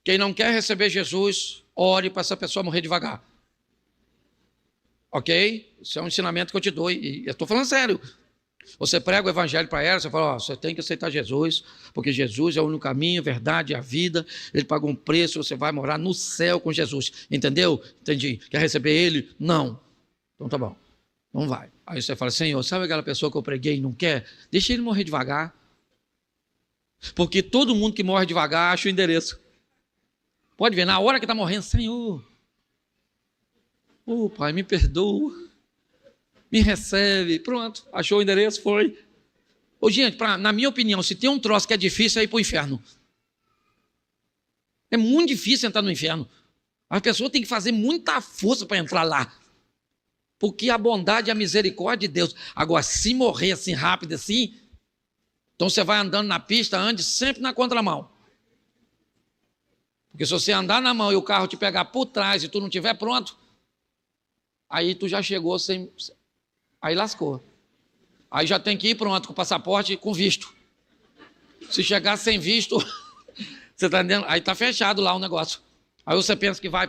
Speaker 1: Quem não quer receber Jesus, ore para essa pessoa morrer devagar. Ok? Isso é um ensinamento que eu te dou e eu estou falando sério. Você prega o evangelho para ela, você fala, você tem que aceitar Jesus, porque Jesus é o único caminho, a verdade e a vida. Ele pagou um preço, você vai morar no céu com Jesus. Entendeu? Entendi. Quer receber ele? Não. Então tá bom. Não vai. Aí você fala, Senhor, sabe aquela pessoa que eu preguei e não quer? Deixa ele morrer devagar. Porque todo mundo que morre devagar acha o endereço. Pode ver, na hora que está morrendo, Senhor, Pai, me perdoa, me recebe, pronto, achou o endereço, foi. Gente, na minha opinião, se tem um troço que é difícil, é ir para o inferno. É muito difícil entrar no inferno. A pessoa tem que fazer muita força para entrar lá. Porque a bondade e a misericórdia de Deus. Agora, se morrer assim rápido assim, então você vai andando na pista, ande sempre na contramão. Porque se você andar na mão e o carro te pegar por trás e tu não estiver pronto, aí tu já chegou sem... Aí lascou. Aí já tem que ir pronto, com o passaporte e com visto. Se chegar sem visto, você está entendendo? Aí está fechado lá o negócio. Aí você pensa que vai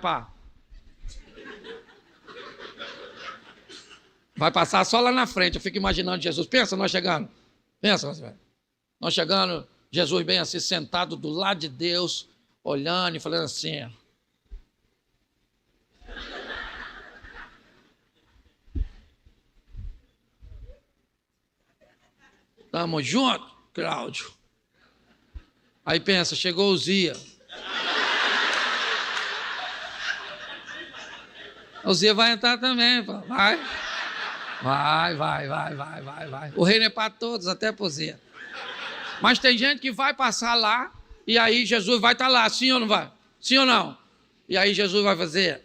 Speaker 1: passar só lá na frente. Eu fico imaginando Jesus. Pensa nós chegando. Pensa nós chegando, Jesus bem assim, sentado do lado de Deus, olhando e falando assim. Tamo junto, Cláudio. Aí pensa, chegou o Zia. O Zia vai entrar também, vai. Vai. O reino é para todos, até para o Zia. Mas tem gente que vai passar lá e aí Jesus vai estar lá, sim ou não vai? Sim ou não? E aí Jesus vai fazer.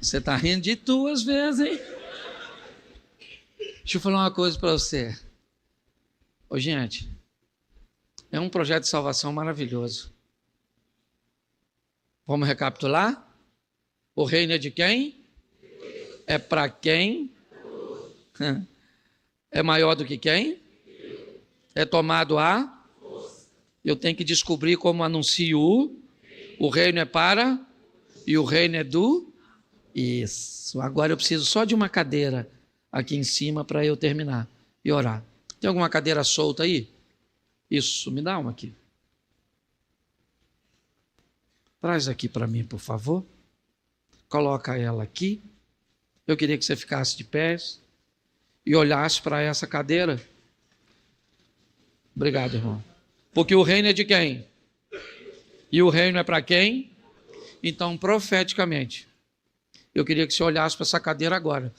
Speaker 1: Você está rindo de tu às vezes, hein? Deixa eu falar uma coisa para você. Ô, gente, é um projeto de salvação maravilhoso. Vamos recapitular? O reino é de quem? É para quem? É maior do que quem? É tomado a? Eu tenho que descobrir como anuncio. O reino é para? E o reino é do? Isso. Agora eu preciso só de uma cadeira aqui em cima para eu terminar e orar. Tem alguma cadeira solta aí? Isso, me dá uma aqui. Traz aqui para mim, por favor. Coloca ela aqui. Eu queria que você ficasse de pés e olhasse para essa cadeira. Obrigado, irmão. Porque o reino é de quem? E o reino é para quem? Então, profeticamente, eu queria que você olhasse para essa cadeira agora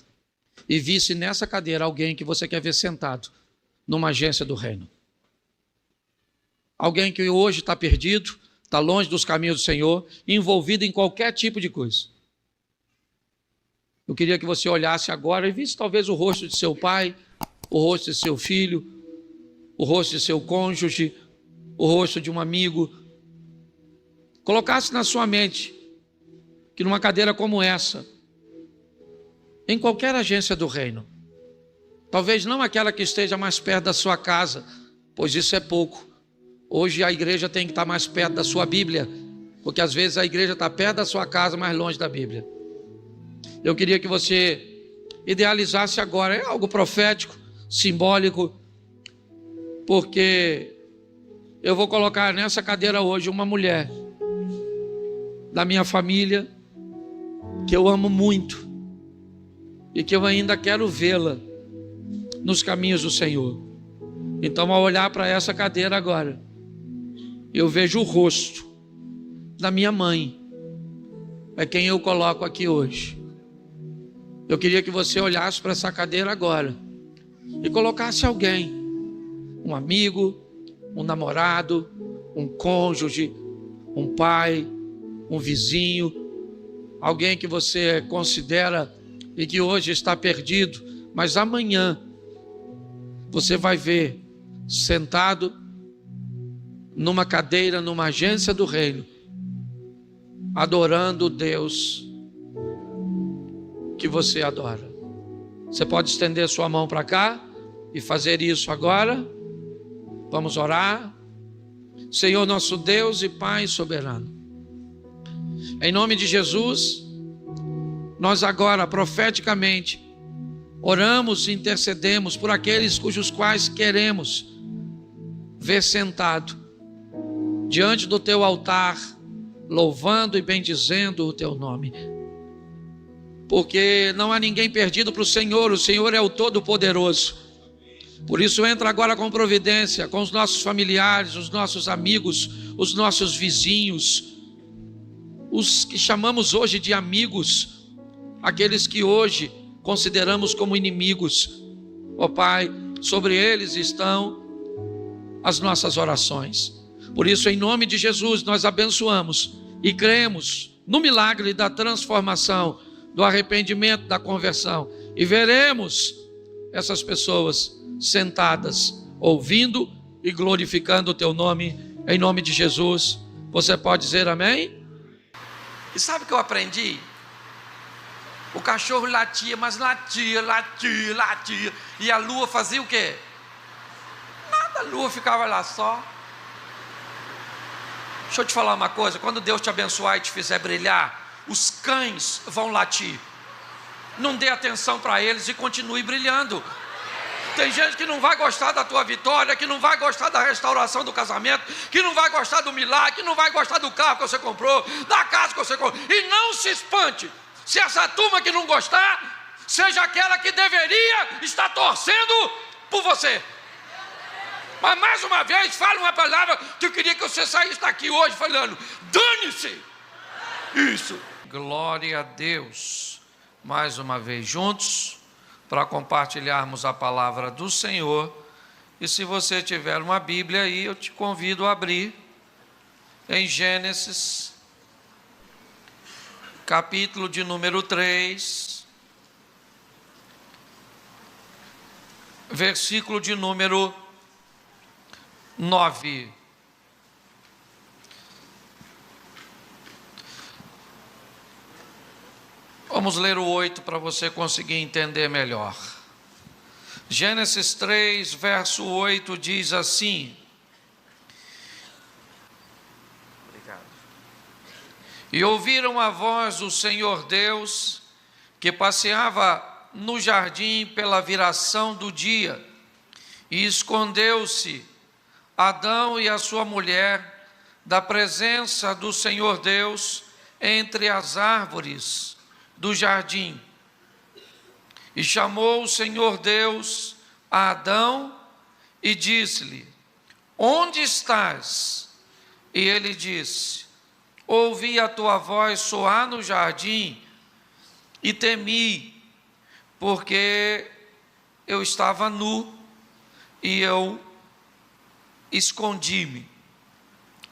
Speaker 1: e visse nessa cadeira alguém que você quer ver sentado numa agência do reino. Alguém que hoje está perdido, está longe dos caminhos do Senhor, envolvido em qualquer tipo de coisa. Eu queria que você olhasse agora e visse talvez o rosto de seu pai, o rosto de seu filho, o rosto de seu cônjuge, o rosto de um amigo. Colocasse na sua mente que numa cadeira como essa, em qualquer agência do reino, talvez não aquela que esteja mais perto da sua casa, pois isso é pouco. Hoje a igreja tem que estar mais perto da sua Bíblia, porque às vezes a igreja está perto da sua casa, mais longe da Bíblia. Eu queria que você idealizasse agora, é algo profético, simbólico, porque eu vou colocar nessa cadeira hoje uma mulher da minha família, que eu amo muito, e que eu ainda quero vê-la nos caminhos do Senhor. Então, ao olhar para essa cadeira agora, eu vejo o rosto da minha mãe, é quem eu coloco aqui hoje. Eu queria que você olhasse para essa cadeira agora e colocasse alguém, um amigo, um namorado, um cônjuge, um pai, um vizinho, alguém que você considera e que hoje está perdido, mas amanhã você vai ver sentado numa cadeira, numa agência do reino, adorando o Deus que você adora. Você pode estender sua mão para cá e fazer isso agora. Vamos orar. Senhor nosso Deus e Pai soberano, em nome de Jesus, nós agora profeticamente oramos e intercedemos por aqueles cujos quais queremos ver sentado diante do teu altar, louvando e bendizendo o teu nome. Porque não há ninguém perdido para o Senhor é o Todo-Poderoso. Por isso entra agora com providência, com os nossos familiares, os nossos amigos, os nossos vizinhos, os que chamamos hoje de amigos, aqueles que hoje consideramos como inimigos. Ó Pai, sobre eles estão as nossas orações. Por isso, em nome de Jesus, nós abençoamos e cremos no milagre da transformação, do arrependimento, da conversão, e veremos essas pessoas sentadas, ouvindo e glorificando o teu nome, em nome de Jesus. Você pode dizer amém? E sabe o que eu aprendi? O cachorro latia, mas latia, e a lua fazia o quê? Nada, a lua ficava lá só. Deixa eu te falar uma coisa, quando Deus te abençoar e te fizer brilhar, os cães vão latir. Não dê atenção para eles e continue brilhando. Tem gente que não vai gostar da tua vitória, que não vai gostar da restauração do casamento, que não vai gostar do milagre, que não vai gostar do carro que você comprou, da casa que você comprou. E não se espante se essa turma que não gostar seja aquela que deveria estar torcendo por você. Mas mais uma vez, fala uma palavra que eu queria que você saísse daqui hoje falando: dane-se. Isso. Glória a Deus. Mais uma vez juntos, para compartilharmos a palavra do Senhor. E se você tiver uma Bíblia aí, eu te convido a abrir em Gênesis, capítulo de número 3, versículo de número 9. Vamos ler o 8 para você conseguir entender melhor. Gênesis 3, verso 8 diz assim: Obrigado. E ouviram a voz do Senhor Deus, que passeava no jardim pela viração do dia, e escondeu-se Adão e a sua mulher da presença do Senhor Deus entre as árvores do jardim. E chamou o Senhor Deus a Adão e disse-lhe: onde estás? E ele disse: ouvi a tua voz soar no jardim e temi, porque eu estava nu e eu escondi-me.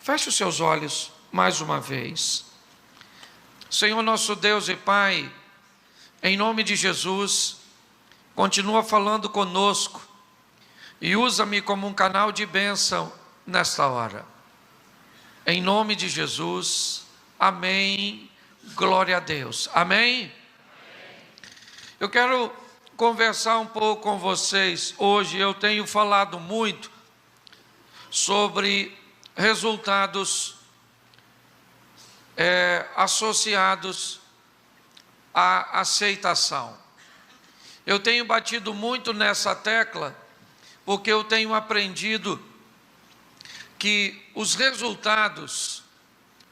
Speaker 1: Feche os seus olhos mais uma vez. Senhor nosso Deus e Pai, em nome de Jesus, continua falando conosco e usa-me como um canal de bênção nesta hora. Em nome de Jesus, amém, glória a Deus, amém? Eu quero conversar um pouco com vocês hoje. Eu tenho falado muito sobre resultados associados à aceitação. Eu tenho batido muito nessa tecla, porque eu tenho aprendido que os resultados,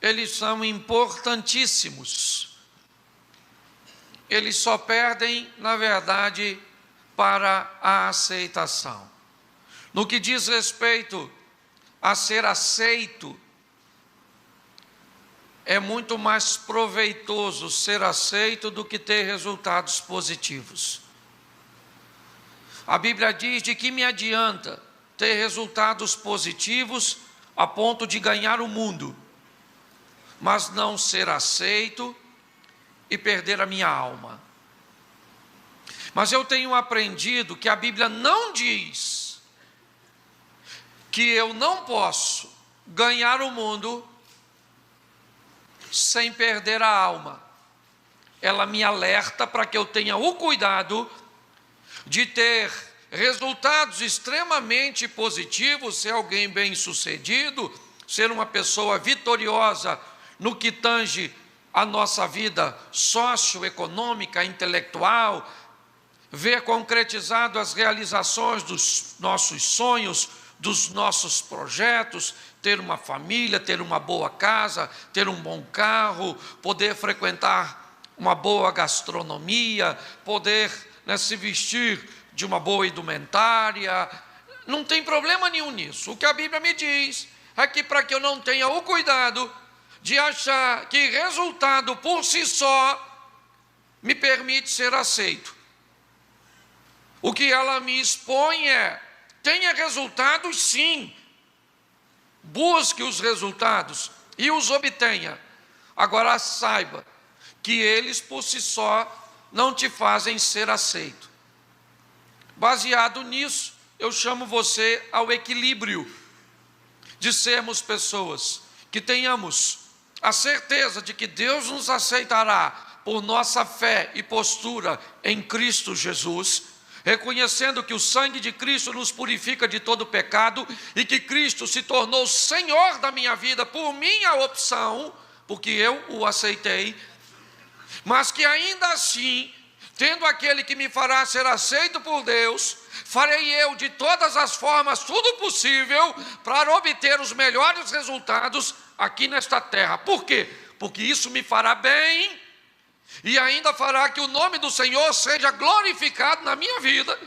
Speaker 1: eles são importantíssimos. Eles só perdem, na verdade, para a aceitação. No que diz respeito a ser aceito, é muito mais proveitoso ser aceito do que ter resultados positivos. A Bíblia diz: de que me adianta ter resultados positivos a ponto de ganhar o mundo, mas não ser aceito e perder a minha alma. Mas eu tenho aprendido que a Bíblia não diz que eu não posso ganhar o mundo sem perder a alma. Ela me alerta para que eu tenha o cuidado de ter resultados extremamente positivos, ser alguém bem-sucedido, ser uma pessoa vitoriosa no que tange a nossa vida socioeconômica, intelectual, ver concretizado as realizações dos nossos sonhos, dos nossos projetos, ter uma família, ter uma boa casa, ter um bom carro, poder frequentar uma boa gastronomia, poder se vestir de uma boa indumentária. Não tem problema nenhum nisso. O que a Bíblia me diz é que para que eu não tenha o cuidado de achar que resultado por si só me permite ser aceito. O que ela me expõe é: tenha resultados sim, busque os resultados e os obtenha. Agora saiba que eles por si só não te fazem ser aceito. Baseado nisso, eu chamo você ao equilíbrio de sermos pessoas que tenhamos a certeza de que Deus nos aceitará por nossa fé e postura em Cristo Jesus, reconhecendo que o sangue de Cristo nos purifica de todo pecado e que Cristo se tornou Senhor da minha vida por minha opção, porque eu o aceitei, mas que ainda assim, tendo aquele que me fará ser aceito por Deus, farei eu de todas as formas tudo possível para obter os melhores resultados aqui nesta terra. Por quê? Porque isso me fará bem e ainda fará que o nome do Senhor seja glorificado na minha vida,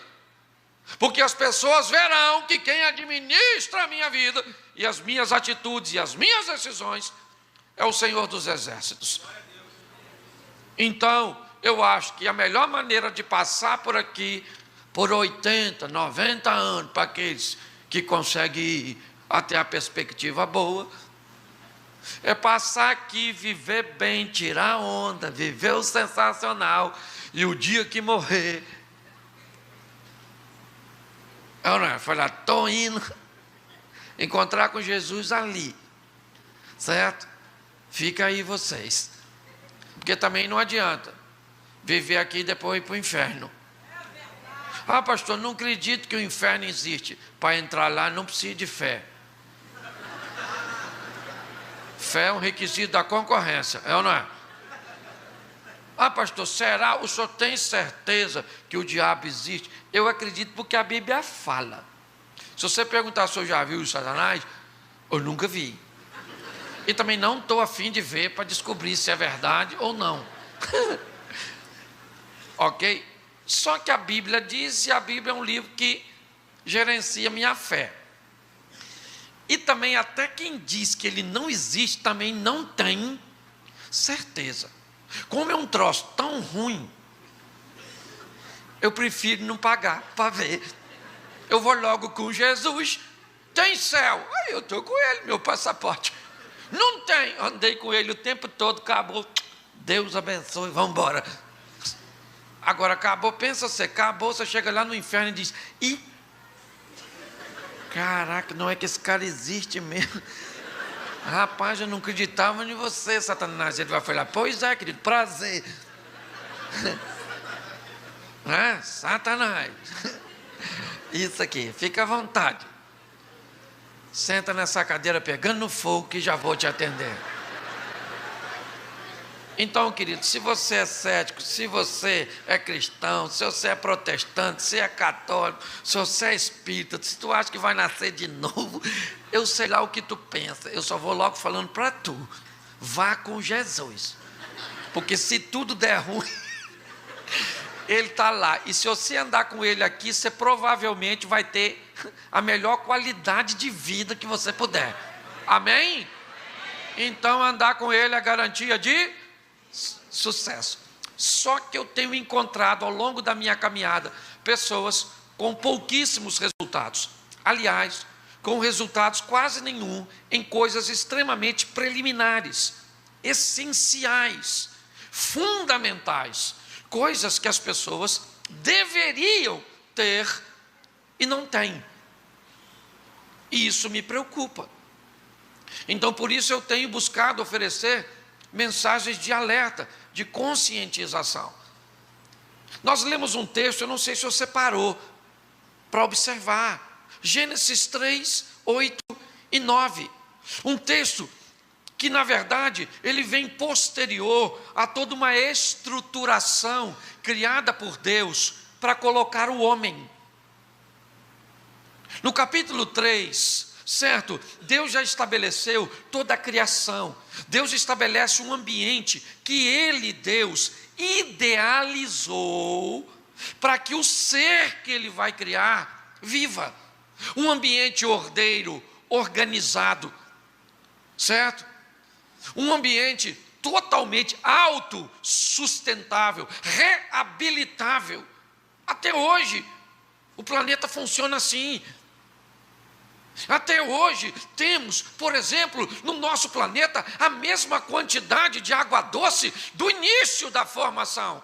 Speaker 1: porque as pessoas verão que quem administra a minha vida e as minhas atitudes e as minhas decisões é o Senhor dos Exércitos. Então, eu acho que a melhor maneira de passar por aqui, por 80, 90 anos, para aqueles que conseguem ir até a perspectiva boa, é passar aqui, viver bem, tirar onda, viver o sensacional, e o dia que morrer, eu não foi lá, estou indo encontrar com Jesus ali, certo? Fica aí vocês, porque também não adianta viver aqui e depois ir para o inferno. Ah, pastor, não acredito que o inferno existe. Para entrar lá não precisa de fé. Fé é um requisito da concorrência, é ou não é? Ah, pastor, será? O senhor tem certeza que o diabo existe? Eu acredito porque a Bíblia fala. Se você perguntar se eu já viu o Satanás, eu nunca vi. E também não estou a fim de ver para descobrir se é verdade ou não. Ok? Só que a Bíblia diz, e a Bíblia é um livro que gerencia minha fé. E também até quem diz que ele não existe também não tem certeza. Como é um troço tão ruim, eu prefiro não pagar para ver. Eu vou logo com Jesus. Tem céu? Aí eu estou com ele, meu passaporte. Não tem. Andei com ele o tempo todo, acabou. Deus abençoe, vamos embora. Agora acabou, pensa você, acabou, você chega lá no inferno e diz, caraca, não é que esse cara existe mesmo? Rapaz, eu não acreditava em você, Satanás. Ele vai falar, pois é, querido, prazer. Satanás. Isso aqui, fica à vontade. Senta nessa cadeira pegando no fogo que já vou te atender. Então, querido, se você é cético, se você é cristão, se você é protestante, se é católico, se você é espírita, se tu acha que vai nascer de novo, eu sei lá o que tu pensa, eu só vou logo falando para tu, vá com Jesus, porque se tudo der ruim, ele está lá, e se você andar com ele aqui, você provavelmente vai ter a melhor qualidade de vida que você puder, amém? Então andar com ele é garantia de sucesso. Só que eu tenho encontrado ao longo da minha caminhada pessoas com pouquíssimos resultados, aliás, com resultados quase nenhum em coisas extremamente preliminares, essenciais, fundamentais, coisas que as pessoas deveriam ter e não têm. E isso me preocupa. Então, por isso eu tenho buscado oferecer mensagens de alerta, de conscientização. Nós lemos um texto, eu não sei se você parou para observar, Gênesis 3, 8 e 9, um texto que na verdade ele vem posterior a toda uma estruturação criada por Deus para colocar o homem. No capítulo 3, certo? Deus já estabeleceu toda a criação. Deus estabelece um ambiente que Ele, Deus, idealizou para que o ser que Ele vai criar viva. Um ambiente ordeiro, organizado, certo? Um ambiente totalmente autossustentável, reabilitável. Até hoje, o planeta funciona assim. Até hoje temos, por exemplo, no nosso planeta, a mesma quantidade de água doce do início da formação.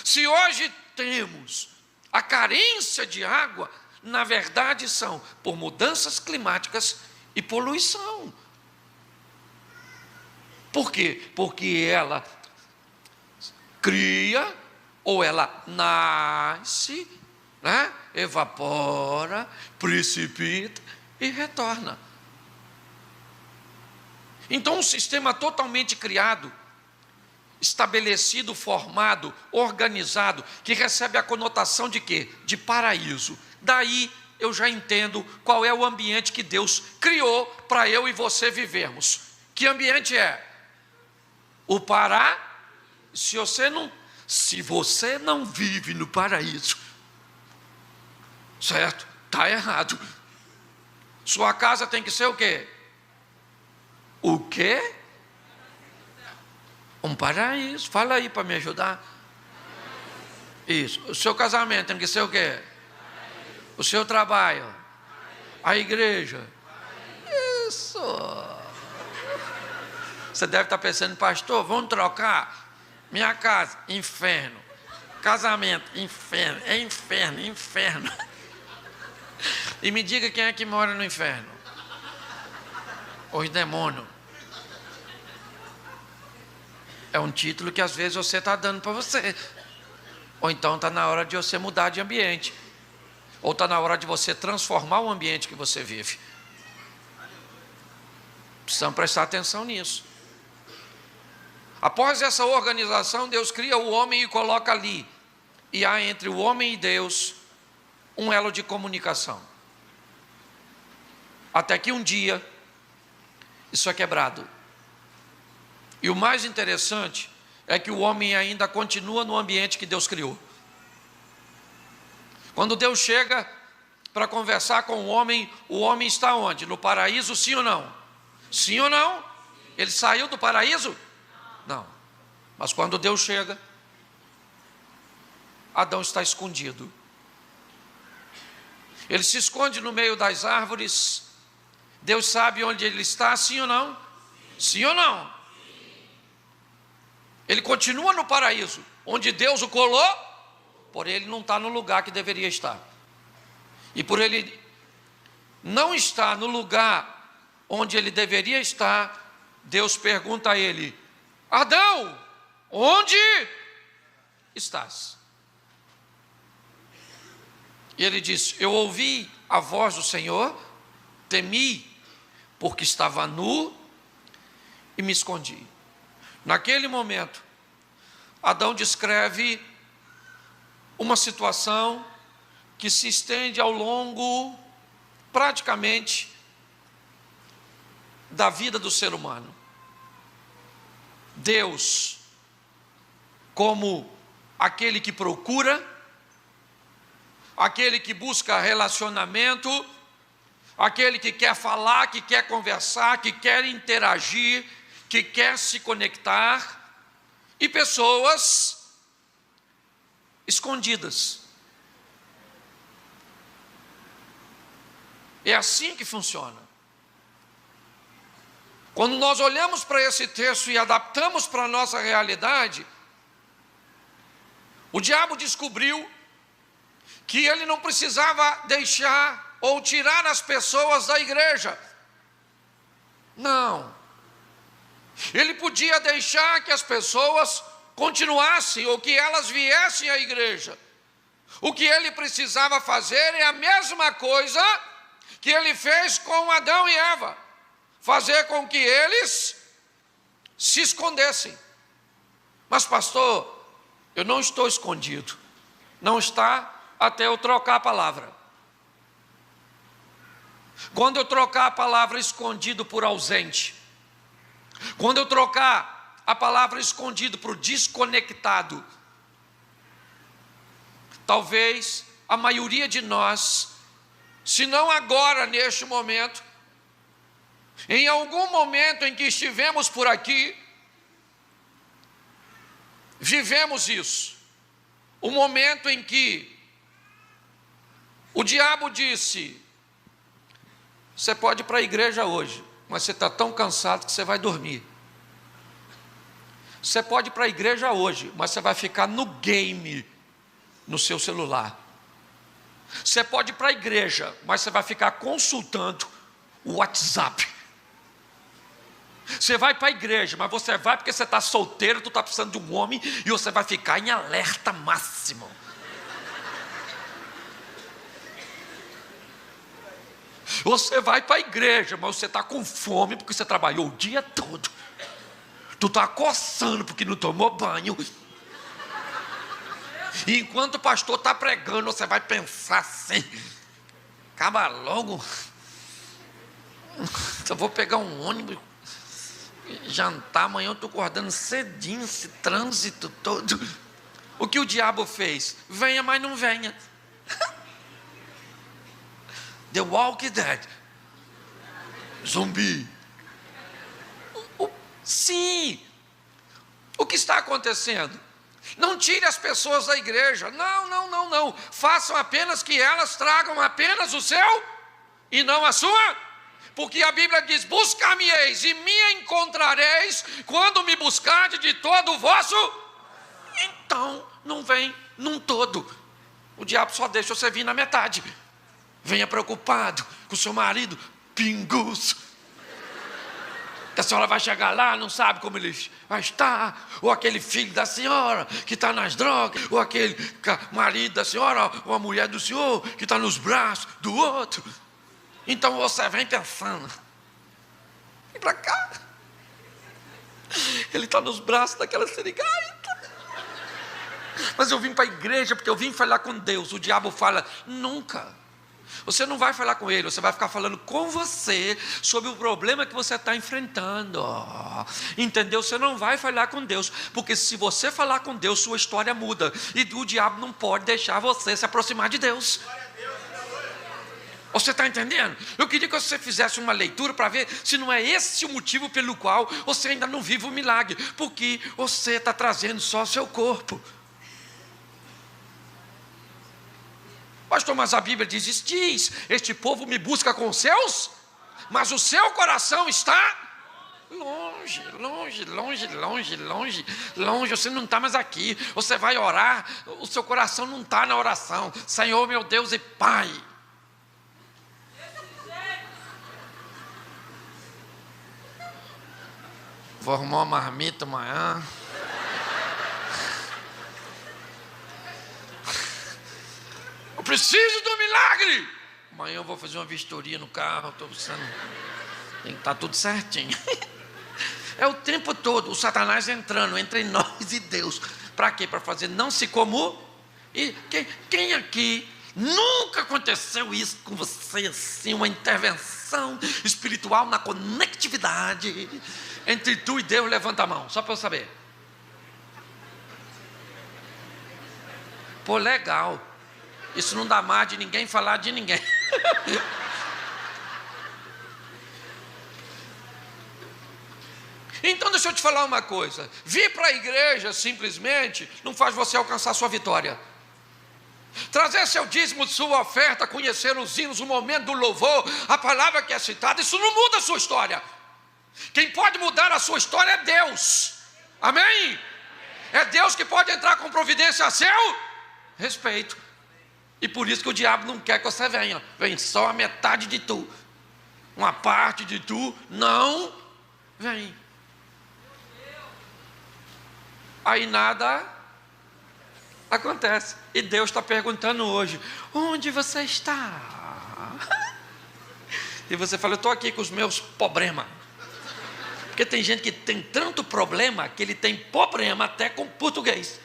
Speaker 1: Se hoje temos a carência de água, na verdade são por mudanças climáticas e poluição. Por quê? Porque ela cria ou ela nasce, né? Evapora, precipita e retorna. Então, um sistema totalmente criado, estabelecido, formado, organizado, que recebe a conotação de quê? De paraíso. Daí eu já entendo qual é o ambiente que Deus criou para eu e você vivermos. Que ambiente é? O paraíso. Se você não vive no paraíso, certo? Está errado. Sua casa tem que ser o quê? O quê? Um paraíso. Fala aí para me ajudar. Isso. O seu casamento tem que ser o quê? O seu trabalho. A igreja. Isso. Você deve estar pensando, pastor, vamos trocar? Minha casa, inferno. Casamento, inferno. É inferno, inferno. E me diga quem é que mora no inferno. Os demônios. É um título que às vezes você está dando para você. Ou então está na hora de você mudar de ambiente. Ou está na hora de você transformar o ambiente que você vive. Precisamos prestar atenção nisso. Após essa organização, Deus cria o homem e coloca ali. E há entre o homem e Deus um elo de comunicação. Até que um dia, isso é quebrado. E o mais interessante é que o homem ainda continua no ambiente que Deus criou. Quando Deus chega para conversar com o homem está onde? No paraíso, sim ou não? Sim ou não? Ele saiu do paraíso? Não. Mas quando Deus chega, Adão está escondido. Ele se esconde no meio das árvores. Deus sabe onde ele está, sim ou não? Sim ou não? Ele continua no paraíso, onde Deus o colou, porém ele não está no lugar que deveria estar. E por ele não estar no lugar onde ele deveria estar, Deus pergunta a ele: Adão, onde estás? E ele diz: eu ouvi a voz do Senhor, temi, porque estava nu e me escondi. Naquele momento, Adão descreve uma situação que se estende ao longo, praticamente, da vida do ser humano. Deus, como aquele que procura, aquele que busca relacionamento, aquele que quer falar, que quer conversar, que quer interagir, que quer se conectar, e pessoas escondidas. É assim que funciona. Quando nós olhamos para esse texto e adaptamos para a nossa realidade, o diabo descobriu que ele não precisava deixar ou tirar as pessoas da igreja. Não. Ele podia deixar que as pessoas continuassem ou que elas viessem à igreja. O que ele precisava fazer é a mesma coisa que ele fez com Adão e Eva: fazer com que eles se escondessem. Mas pastor, eu não estou escondido. Não está até eu trocar a palavra. Quando eu trocar a palavra escondido por ausente, quando eu trocar a palavra escondido por desconectado, talvez a maioria de nós, se não agora neste momento, em algum momento em que estivemos por aqui, vivemos isso. O momento em que o diabo disse: você pode ir para a igreja hoje, mas você está tão cansado que você vai dormir. Você pode ir para a igreja hoje, mas você vai ficar no game, no seu celular. Você pode ir para a igreja, mas você vai ficar consultando o WhatsApp. Você vai para a igreja, mas você vai porque você está solteiro, tu está precisando de um homem, e você vai ficar em alerta máximo. Você vai para a igreja, mas você está com fome porque você trabalhou o dia todo. Tu está coçando porque não tomou banho. E enquanto o pastor está pregando, você vai pensar assim: acaba logo, eu vou pegar um ônibus, jantar, amanhã eu estou acordando cedinho, esse trânsito todo. O que o diabo fez? Venha, mas não venha. The Walking Dead. Zumbi. Sim. O que está acontecendo? Não tire as pessoas da igreja. Não. Façam apenas que elas tragam apenas o seu e não a sua. Porque a Bíblia diz: buscar-me-eis e me encontrareis quando me buscardes de todo o vosso. Então, não vem num todo. O diabo só deixa você vir na metade. Venha preocupado com o seu marido pinguço, que a senhora vai chegar lá, não sabe como ele vai estar, ou aquele filho da senhora que está nas drogas, ou aquele marido da senhora, ou a mulher do senhor que está nos braços do outro. Então você vem pensando: vem para cá, ele está nos braços daquela sirigaita. Mas eu vim para a igreja porque eu vim falar com Deus. O diabo fala: nunca. Você não vai falar com ele, você vai ficar falando com você sobre o problema que você está enfrentando. Entendeu? Você não vai falar com Deus, porque se você falar com Deus, sua história muda. E o diabo não pode deixar você se aproximar de Deus. Você está entendendo? Eu queria que você fizesse uma leitura para ver se não é esse o motivo pelo qual você ainda não vive o milagre, porque você está trazendo só seu corpo. Pastor, mas a Bíblia diz, este povo me busca com seus, mas o seu coração está longe, longe, longe, longe, longe, longe. Você não está mais aqui. Você vai orar, o seu coração não está na oração. Senhor, meu Deus e Pai. Vou arrumar uma marmita amanhã. Eu preciso do milagre. Amanhã eu vou fazer uma vistoria no carro. Estou precisando. Tem que estar tudo certinho. É o tempo todo o Satanás entrando entre nós e Deus. Para quê? Para fazer não se como. E quem aqui nunca aconteceu isso com você assim, uma intervenção espiritual na conectividade entre tu e Deus? Levanta a mão, só para eu saber. Pô, legal. Isso não dá mais de ninguém falar de ninguém. Então deixa eu te falar uma coisa. Vir para a igreja simplesmente não faz você alcançar sua vitória. Trazer seu dízimo, sua oferta, conhecer os hinos, o momento do louvor, a palavra que é citada, isso não muda a sua história. Quem pode mudar a sua história é Deus. Amém? É Deus que pode entrar com providência a seu respeito. E por isso que o diabo não quer que você venha. Vem só a metade de tu. Uma parte de tu não vem. Aí nada acontece. E Deus está perguntando hoje: onde você está? E você fala: eu estou aqui com os meus problemas. Porque tem gente que tem tanto problema que ele tem problema até com português.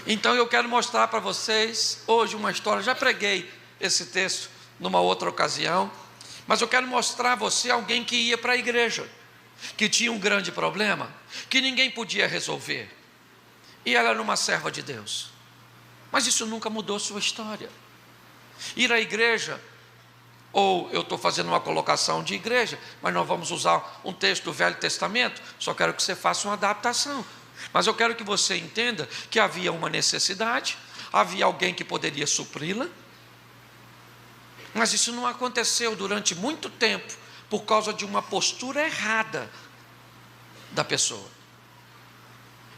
Speaker 1: Então eu quero mostrar para vocês hoje uma história. Já preguei esse texto numa outra ocasião, mas eu quero mostrar a você alguém que ia para a igreja, que tinha um grande problema, que ninguém podia resolver, e ela era uma serva de Deus. Mas isso nunca mudou sua história. Ir à igreja, ou eu estou fazendo uma colocação de igreja, mas nós vamos usar um texto do Velho Testamento, só quero que você faça uma adaptação. Mas eu quero que você entenda que havia uma necessidade, havia alguém que poderia supri-la, mas isso não aconteceu durante muito tempo, por causa de uma postura errada da pessoa.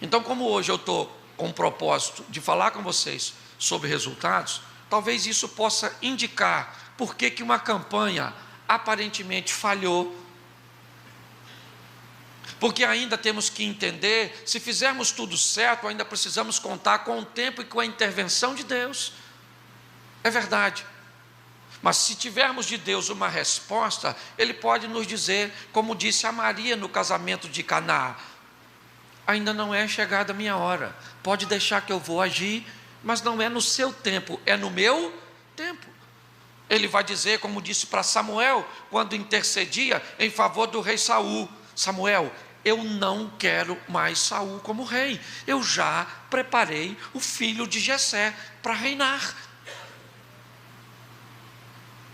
Speaker 1: Então, como hoje eu estou com o propósito de falar com vocês sobre resultados, talvez isso possa indicar por que uma campanha aparentemente falhou. Porque ainda temos que entender, se fizermos tudo certo, ainda precisamos contar com o tempo e com a intervenção de Deus. É verdade. Mas se tivermos de Deus uma resposta, Ele pode nos dizer, como disse a Maria no casamento de Caná: ainda não é chegada a minha hora, pode deixar que eu vou agir, mas não é no seu tempo, é no meu tempo. Ele vai dizer, como disse para Samuel, quando intercedia em favor do rei Saul: Samuel, eu não quero mais Saul como rei, eu já preparei o filho de Jessé para reinar.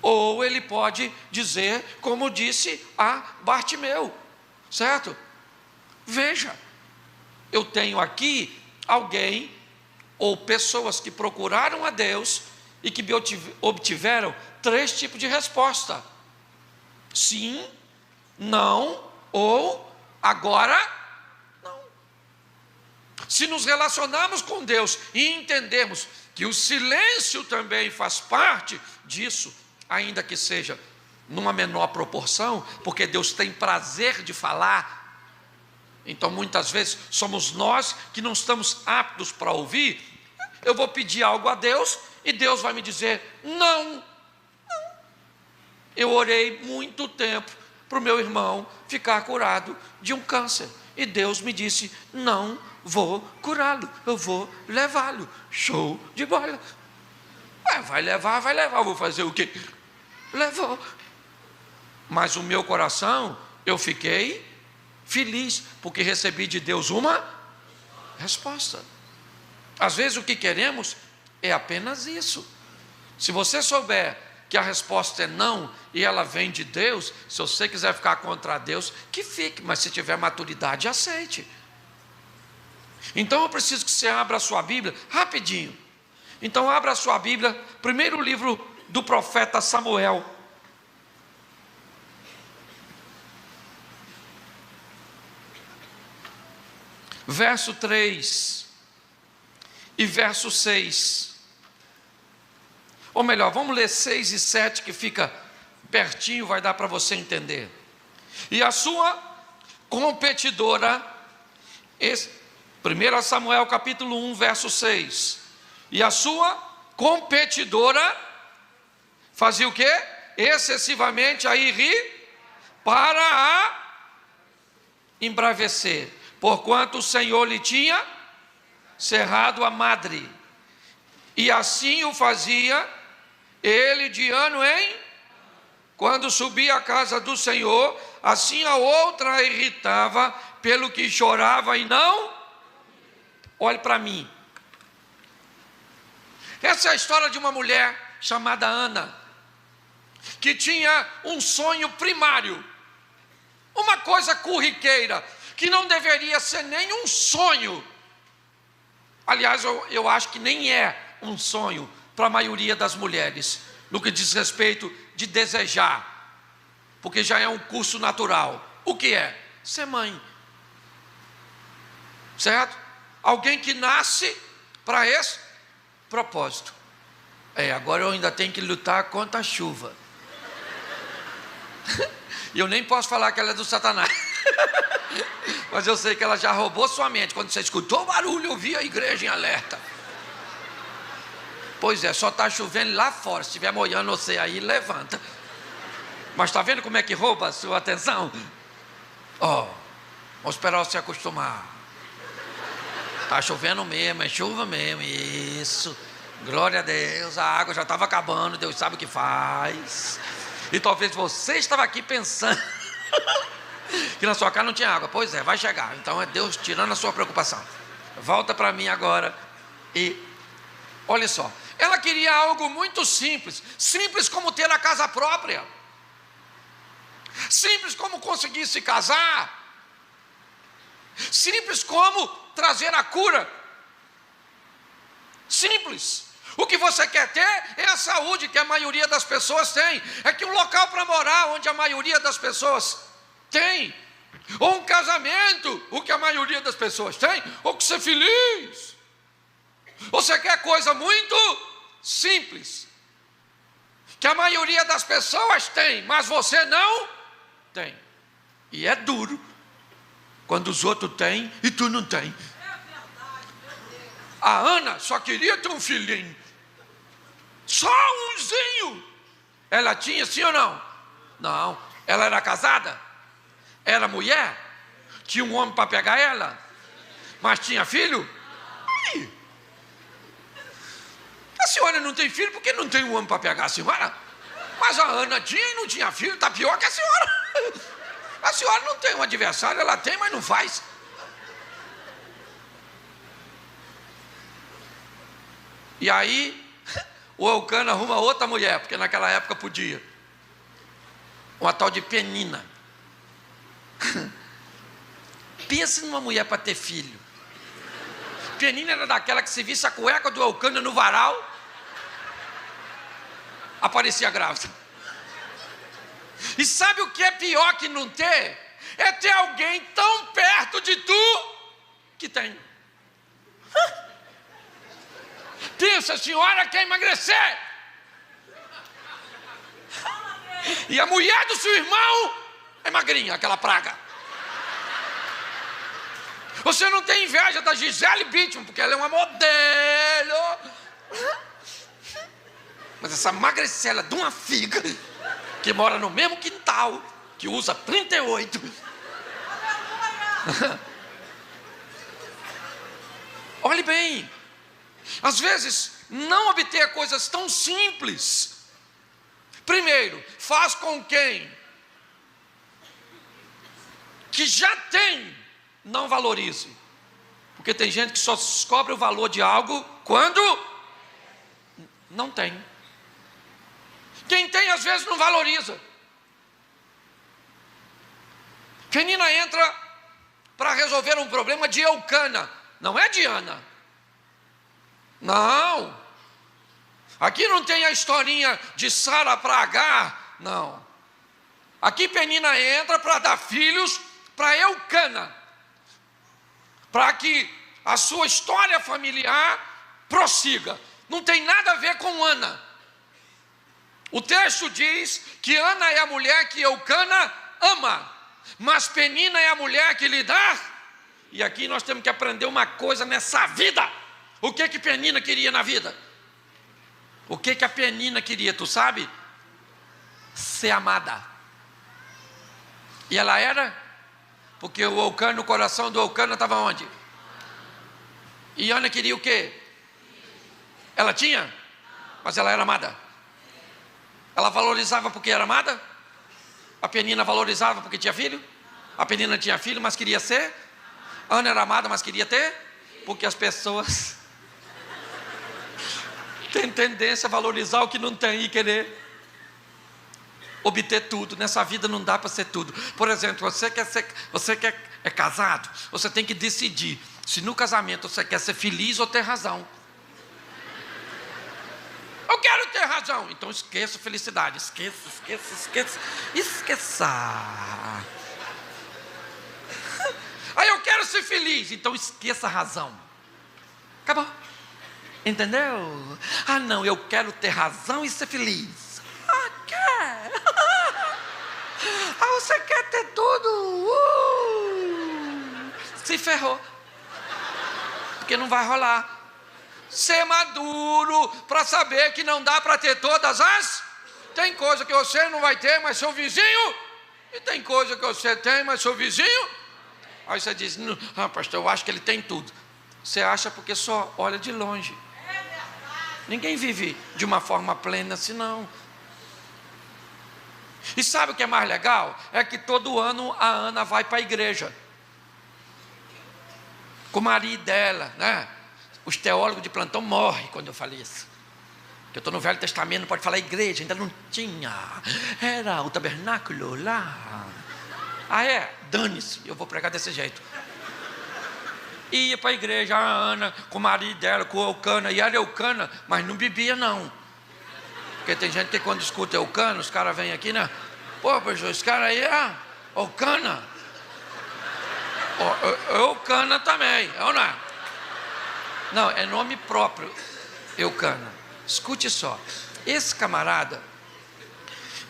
Speaker 1: Ou ele pode dizer, como disse a Bartimeu, certo? Veja, eu tenho aqui alguém, ou pessoas que procuraram a Deus e que obtiveram 3 tipos de resposta: sim, não, ou agora não. Se nos relacionarmos com Deus e entendermos que o silêncio também faz parte disso, ainda que seja numa menor proporção, porque Deus tem prazer de falar, então muitas vezes somos nós que não estamos aptos para ouvir. Eu vou pedir algo a Deus e Deus vai me dizer não. Eu orei muito tempo para o meu irmão ficar curado de um câncer, e Deus me disse: não vou curá-lo, eu vou levá-lo. Show de bola. Vai levar, eu vou fazer o quê? Levou. Mas o meu coração, eu fiquei feliz, porque recebi de Deus uma resposta. Às vezes o que queremos É apenas isso. Se você souber que a resposta é não e ela vem de Deus, se você quiser ficar contra Deus, que fique, mas se tiver maturidade, aceite. Então eu preciso que você abra a sua Bíblia rapidinho. Então abra a sua Bíblia, primeiro livro do profeta Samuel. Verso 3 e verso 6. Ou melhor, vamos ler 6 e 7, que fica pertinho, vai dar para você entender. E a sua competidora, 1 Samuel capítulo 1, verso 6. E a sua competidora fazia o quê? Excessivamente a irrir para a embravecer, porquanto o Senhor lhe tinha cerrado a madre. E assim o fazia ele de ano em quando subia à casa do Senhor, assim a outra a irritava, pelo que chorava e não. Olhe para mim. Essa é a história de uma mulher chamada Ana, que tinha um sonho primário, uma coisa corriqueira, que não deveria ser nem um sonho. Aliás, eu acho que nem é um sonho para a maioria das mulheres, no que diz respeito de desejar, porque já é um curso natural. O que é? Ser mãe. Certo? Alguém que nasce para esse propósito. Agora eu ainda tenho que lutar contra a chuva. E eu nem posso falar que ela é do Satanás. Mas eu sei que ela já roubou sua mente. Quando você escutou o barulho, eu vi a igreja em alerta. Pois é, só está chovendo lá fora. Se estiver molhando você aí, levanta. Mas está vendo como é que rouba a sua atenção? Vamos esperar você acostumar. Está chovendo mesmo, é chuva mesmo. Isso. Glória a Deus, a água já estava acabando, Deus sabe o que faz. E talvez você estava aqui pensando que na sua casa não tinha água. Pois é, vai chegar. Então é Deus tirando a sua preocupação. Volta para mim agora e olha só. Ela queria algo muito simples. Simples como ter a casa própria. Simples como conseguir se casar. Simples como trazer a cura. Simples. O que você quer ter é a saúde que a maioria das pessoas tem. É que um local para morar onde a maioria das pessoas tem. Ou um casamento, o que a maioria das pessoas tem. Ou que ser feliz. Você quer coisa muito simples, que a maioria das pessoas tem, mas você não tem. E é duro quando os outros têm e tu não tem. A Ana só queria ter um filhinho, só umzinho. Ela tinha, sim ou não? Não. Ela era casada? Era mulher? Tinha um homem para pegar ela? Mas tinha filho? Ih. A senhora não tem filho porque não tem um homem para pegar a senhora? Mas a Ana tinha e não tinha filho, está pior que a senhora. A senhora não tem um adversário, ela tem, mas não faz. E aí, o Eucana arruma outra mulher, porque naquela época podia. Uma tal de Penina. Pense numa mulher para ter filho. Penina era daquela que se visse a cueca do Eucana no varal, aparecia grávida. E sabe o que é pior que não ter? É ter alguém tão perto de tu que tem. Pensa, a senhora quer emagrecer. E a mulher do seu irmão é magrinha, aquela praga. Você não tem inveja da Gisele Bündchen, porque ela é uma modelo. Mas essa magricela de uma figa, que mora no mesmo quintal, que usa 38. Olhe bem, às vezes não obter coisas tão simples. Primeiro, faz com quem que já tem não valorize, porque tem gente que só descobre o valor de algo quando não tem. Quem tem, às vezes, não valoriza. Penina entra para resolver um problema de Eucana, não é de Ana. Não. Aqui não tem a historinha de Sara para Agar, não. Aqui Penina entra para dar filhos para Eucana, para que a sua história familiar prossiga. Não tem nada a ver com Ana. O texto diz que Ana é a mulher que Eucana ama, mas Penina é a mulher que lhe dá. E aqui nós temos que aprender uma coisa nessa vida. O que Penina queria na vida? O que a Penina queria, tu sabe? Ser amada. E ela era? Porque o Eucana, o coração do Eucana estava onde? E Ana queria o quê? Ela tinha? Mas ela era amada. Ela valorizava porque era amada? A Penina valorizava porque tinha filho? A Penina tinha filho, mas queria ser? Ana era amada, mas queria ter? Porque as pessoas têm tendência a valorizar o que não tem e querer obter tudo. Nessa vida não dá para ser tudo. Por exemplo, você é casado, você tem que decidir se no casamento você quer ser feliz ou ter razão. Eu quero ter razão, então esqueça a felicidade. Esqueça. Aí eu quero ser feliz, então esqueça a razão. Acabou. Entendeu? Ah não, eu quero ter razão e ser feliz. Ah, quer? Ah, você quer ter tudo? Se ferrou. Porque não vai rolar. Ser maduro para saber que não dá para ter todas as. Tem coisa que você não vai ter, mas seu vizinho. E tem coisa que você tem, mas seu vizinho. Aí você diz, pastor, eu acho que ele tem tudo. Você acha porque só olha de longe. Ninguém vive de uma forma plena assim não. E sabe o que é mais legal? É que todo ano a Ana vai para a igreja com o marido dela, né? Os teólogos de plantão morrem quando eu falo isso. Porque eu estou no Velho Testamento, não pode falar igreja, ainda não tinha. Era o tabernáculo lá. Ah é? Dane-se, eu vou pregar desse jeito. Ia para a igreja, a Ana, com o marido dela, com o Eucana, e era Eucana, mas não bebia não. Porque tem gente que quando escuta Eucana, os caras vêm aqui, né? Pô, pastor, esse cara aí é Eucana. Eucana também, é ou não é? Não, é nome próprio, Eucana. Escute só, esse camarada,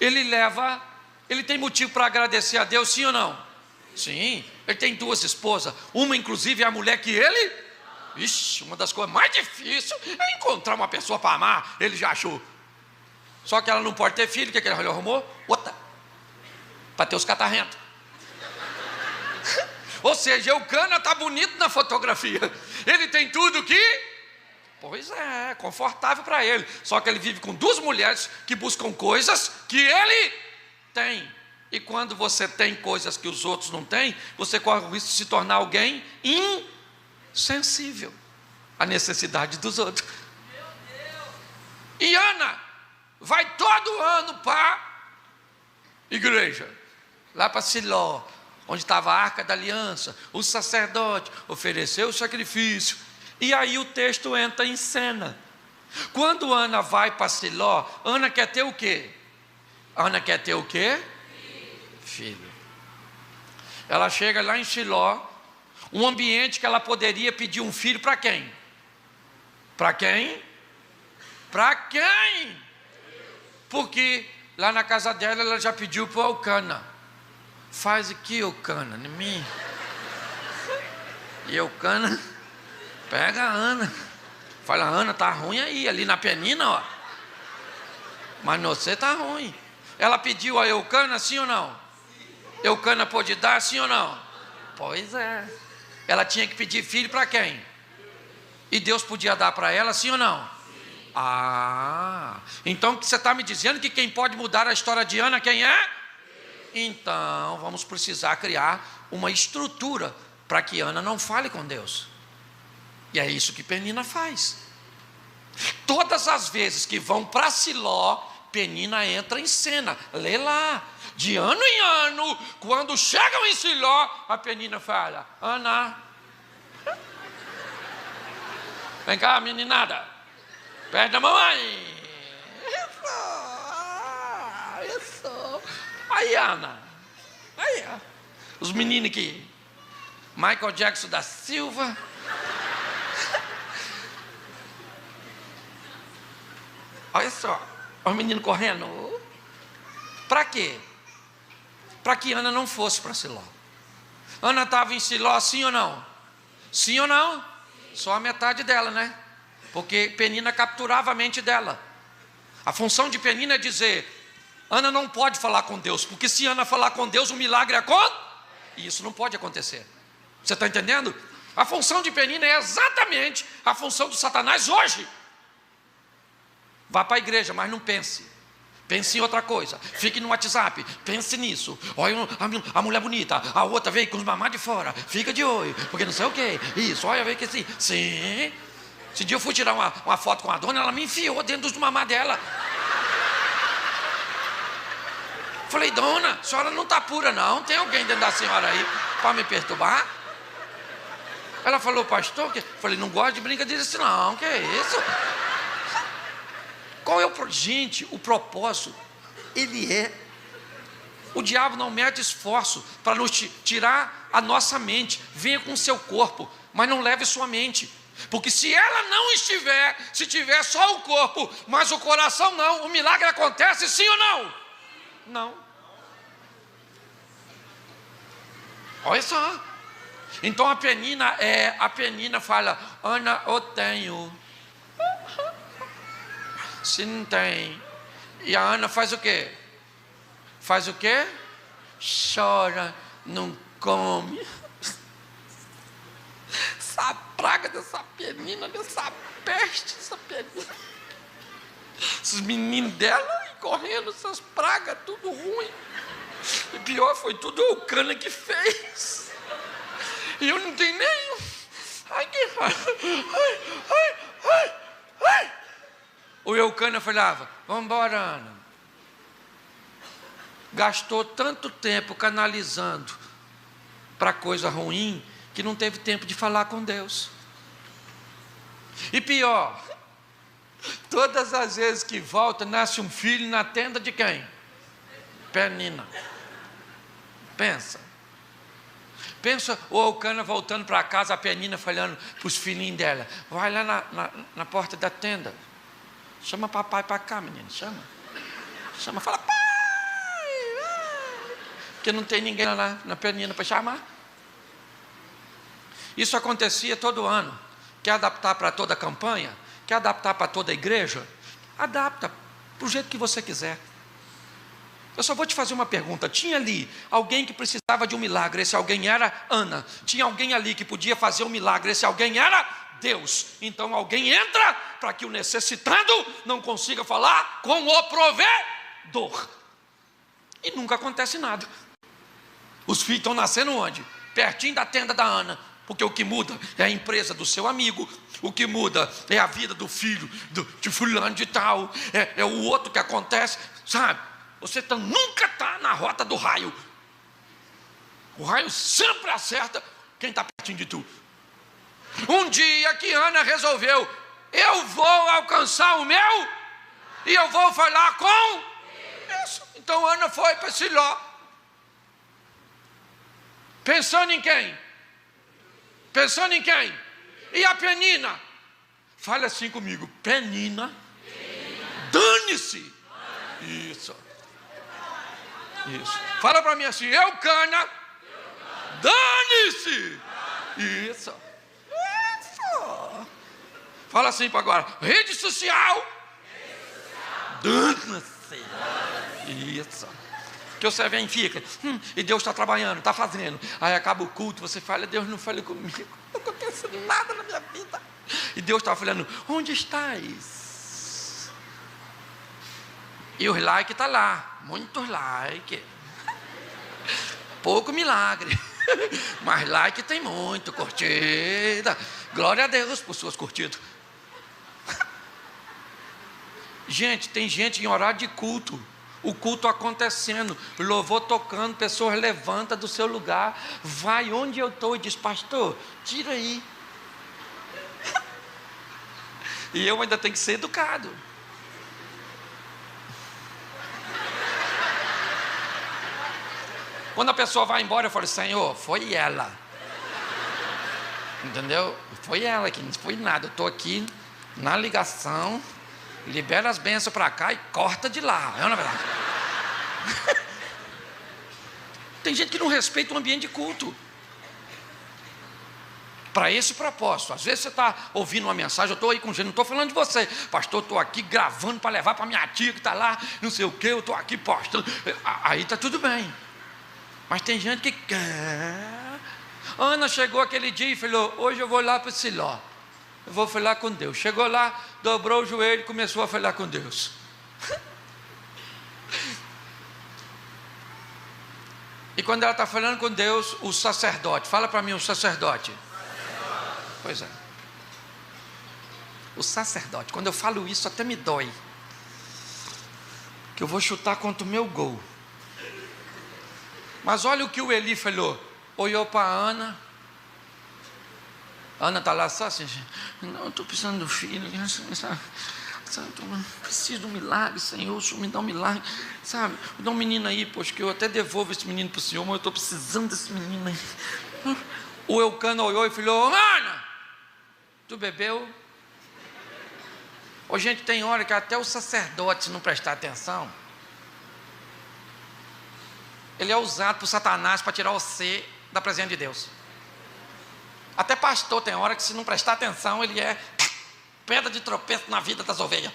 Speaker 1: ele tem motivo para agradecer a Deus, sim ou não? Sim, ele tem duas esposas, uma inclusive é a mulher que ele, uma das coisas mais difíceis é encontrar uma pessoa para amar, ele já achou. Só que ela não pode ter filho, o que ele arrumou? Outra, para ter os catarrentos. Ou seja, Eucana está bonito na fotografia. Ele tem tudo que... Pois é, confortável para ele. Só que ele vive com duas mulheres que buscam coisas que ele tem. E quando você tem coisas que os outros não têm, você corre o risco de se tornar alguém insensível à necessidade dos outros. E Ana vai todo ano para a igreja, lá para Siló, onde estava a Arca da Aliança. O sacerdote ofereceu o sacrifício. E aí o texto entra em cena. Quando Ana vai para Siló, Ana quer ter o quê? Ana quer ter o quê? Filho. Ela chega lá em Siló, um ambiente que ela poderia pedir um filho para quem? Para quem? Para quem? Porque lá na casa dela ela já pediu para o Eucana. Faz aqui, Eucana, em mim. E Eucana pega a Ana. Fala, Ana, tá ruim aí, ali na Penina, ó. Mas você tá ruim. Ela pediu a Eucana, sim ou não? Sim. Eucana pôde dar, sim ou não? Pois é. Ela tinha que pedir filho para quem? E Deus podia dar para ela, sim ou não? Sim. Ah, então você está me dizendo que quem pode mudar a história de Ana, quem é? Então, vamos precisar criar uma estrutura para que Ana não fale com Deus. E é isso que Penina faz. Todas as vezes que vão para Siló, Penina entra em cena. Lê lá. De ano em ano, quando chegam em Siló, a Penina fala: Ana, vem cá, meninada, perto da mamãe. Isso. Aí, Ana. Aí, ó. Os meninos aqui. Michael Jackson da Silva. Olha só. Os meninos correndo. Para quê? Para que Ana não fosse para Siló. Ana estava em Siló, sim ou não? Sim ou não? Só a metade dela, né? Porque Penina capturava a mente dela. A função de Penina é dizer: Ana não pode falar com Deus, porque se Ana falar com Deus, o milagre acontece. E isso não pode acontecer. Você está entendendo? A função de Penina é exatamente a função do Satanás hoje. Vá para a igreja, mas não pense. Pense em outra coisa. Fique no WhatsApp, pense nisso. Olha a mulher bonita, a outra veio com os mamados de fora. Fica de olho, porque não sei o que. Isso, olha, veio que assim. Sim. Esse dia eu fui tirar uma foto com a dona, ela me enfiou dentro dos mamados dela. Falei: dona, a senhora não está pura não, tem alguém dentro da senhora aí para me perturbar? Ela falou: pastor, que? Falei: não gosto de brincadeira assim não, que é isso? Qual é o... Gente, o propósito, ele é... O diabo não mete esforço para nos tirar a nossa mente. Venha com o seu corpo, mas não leve sua mente. Porque se ela não estiver, se tiver só o corpo, mas o coração não, o milagre acontece, sim ou não? Não. Olha só. Então a Penina fala: Ana, eu tenho. Se não tem. E a Ana faz o quê? Faz o quê? Chora, não come. Essa praga dessa Penina, dessa peste, essa Penina. Esses meninos dela correndo, essas pragas, tudo ruim. E pior, foi tudo o Eucana que fez. E eu não tenho nenhum. Ai, que ai. O Eucana falava: vamos embora, Ana. Gastou tanto tempo canalizando para coisa ruim que não teve tempo de falar com Deus. E pior, todas as vezes que volta, nasce um filho na tenda de quem? Penina. Pensa o Eucana voltando para casa, a Penina falando para os filhinhos dela: vai lá na porta da tenda, chama papai para cá, menino, chama, fala: pai, porque não tem ninguém lá na Penina para chamar. Isso acontecia todo ano. Quer adaptar para toda a campanha? Quer adaptar para toda a igreja? Adapta do jeito que você quiser. Eu só vou te fazer uma pergunta: tinha ali alguém que precisava de um milagre, esse alguém era Ana. Tinha alguém ali que podia fazer um milagre, esse alguém era Deus. Então alguém entra para que o necessitado não consiga falar com o provedor. E nunca acontece nada. Os filhos estão nascendo onde? Pertinho da tenda da Ana. Porque o que muda é a empresa do seu amigo. O que muda é a vida do filho de fulano de tal. É o outro que acontece, sabe? Você nunca está na rota do raio. O raio sempre acerta quem está pertinho de tu. Um dia que Ana resolveu: eu vou alcançar o meu e eu vou falar com isso. Então Ana foi para Siló. Pensando em quem? Pensando em quem? E a Penina? Fala assim comigo: Penina. Dane-se. Isso. Fala para mim assim: Eucana. Dane-se. Isso. Fala assim para agora: rede social. Dane-se. Isso. Que você vem e fica, e Deus está trabalhando, está fazendo. Aí acaba o culto, você fala: Deus não fale comigo, não acontece nada na minha vida. E Deus está falando: onde estás? E os likes estão lá, muitos likes. Pouco milagre, mas like tem muito, curtida. Glória a Deus por suas curtidas. Gente, tem gente em horário de culto, o culto acontecendo, louvor tocando, pessoas levantam do seu lugar, vai onde eu estou e diz: pastor, tira aí. E eu ainda tenho que ser educado. Quando a pessoa vai embora, eu falo: Senhor, foi ela. Entendeu? Foi ela que não foi nada. Eu estou aqui na ligação, libera as bênçãos para cá e corta de lá. É, na verdade. Tem gente que não respeita o ambiente de culto. Para esse propósito. Às vezes você está ouvindo uma mensagem, eu estou aí com gente, não estou falando de você, pastor, estou aqui gravando para levar para minha tia que está lá, não sei o que, eu estou aqui postando. Aí está tudo bem. Mas tem gente que quer. Ana chegou aquele dia e falou: hoje eu vou lá para Siló, eu vou falar com Deus. Chegou lá, dobrou o joelho e começou a falar com Deus. E quando ela está falando com Deus, o sacerdote, fala para mim, o sacerdote. Pois é. O sacerdote, quando eu falo isso até me dói, que eu vou chutar contra o meu gol. Mas olha o que o Eli falou. Olhou para Ana. Ana está lá só assim: não, eu estou precisando do filho, sabe? Preciso de um milagre, Senhor, o Senhor me dá um milagre, sabe? Me dá um menino aí, poxa, que eu até devolvo esse menino para o Senhor, mas eu estou precisando desse menino aí. O Eucana olhou e falou: Ana, tu bebeu? Ô, gente, tem hora que até o sacerdote, se não prestar atenção, ele é usado por Satanás para tirar você da presença de Deus. Até pastor tem hora que, se não prestar atenção, ele é pedra de tropeço na vida das ovelhas.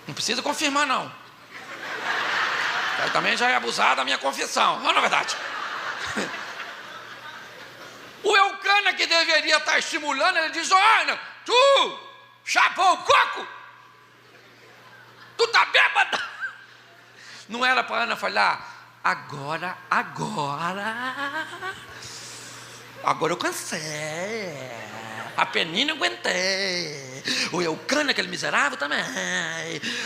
Speaker 1: Não precisa confirmar, não. Aí também já é abusado da minha confissão, não é verdade? O Eucana, que deveria estar estimulando, ele diz: Ana, tu chapou o coco, tu tá bêbada. Não era para Ana falar: agora eu cansei, a Penina aguentei, o Eucana, aquele miserável, também,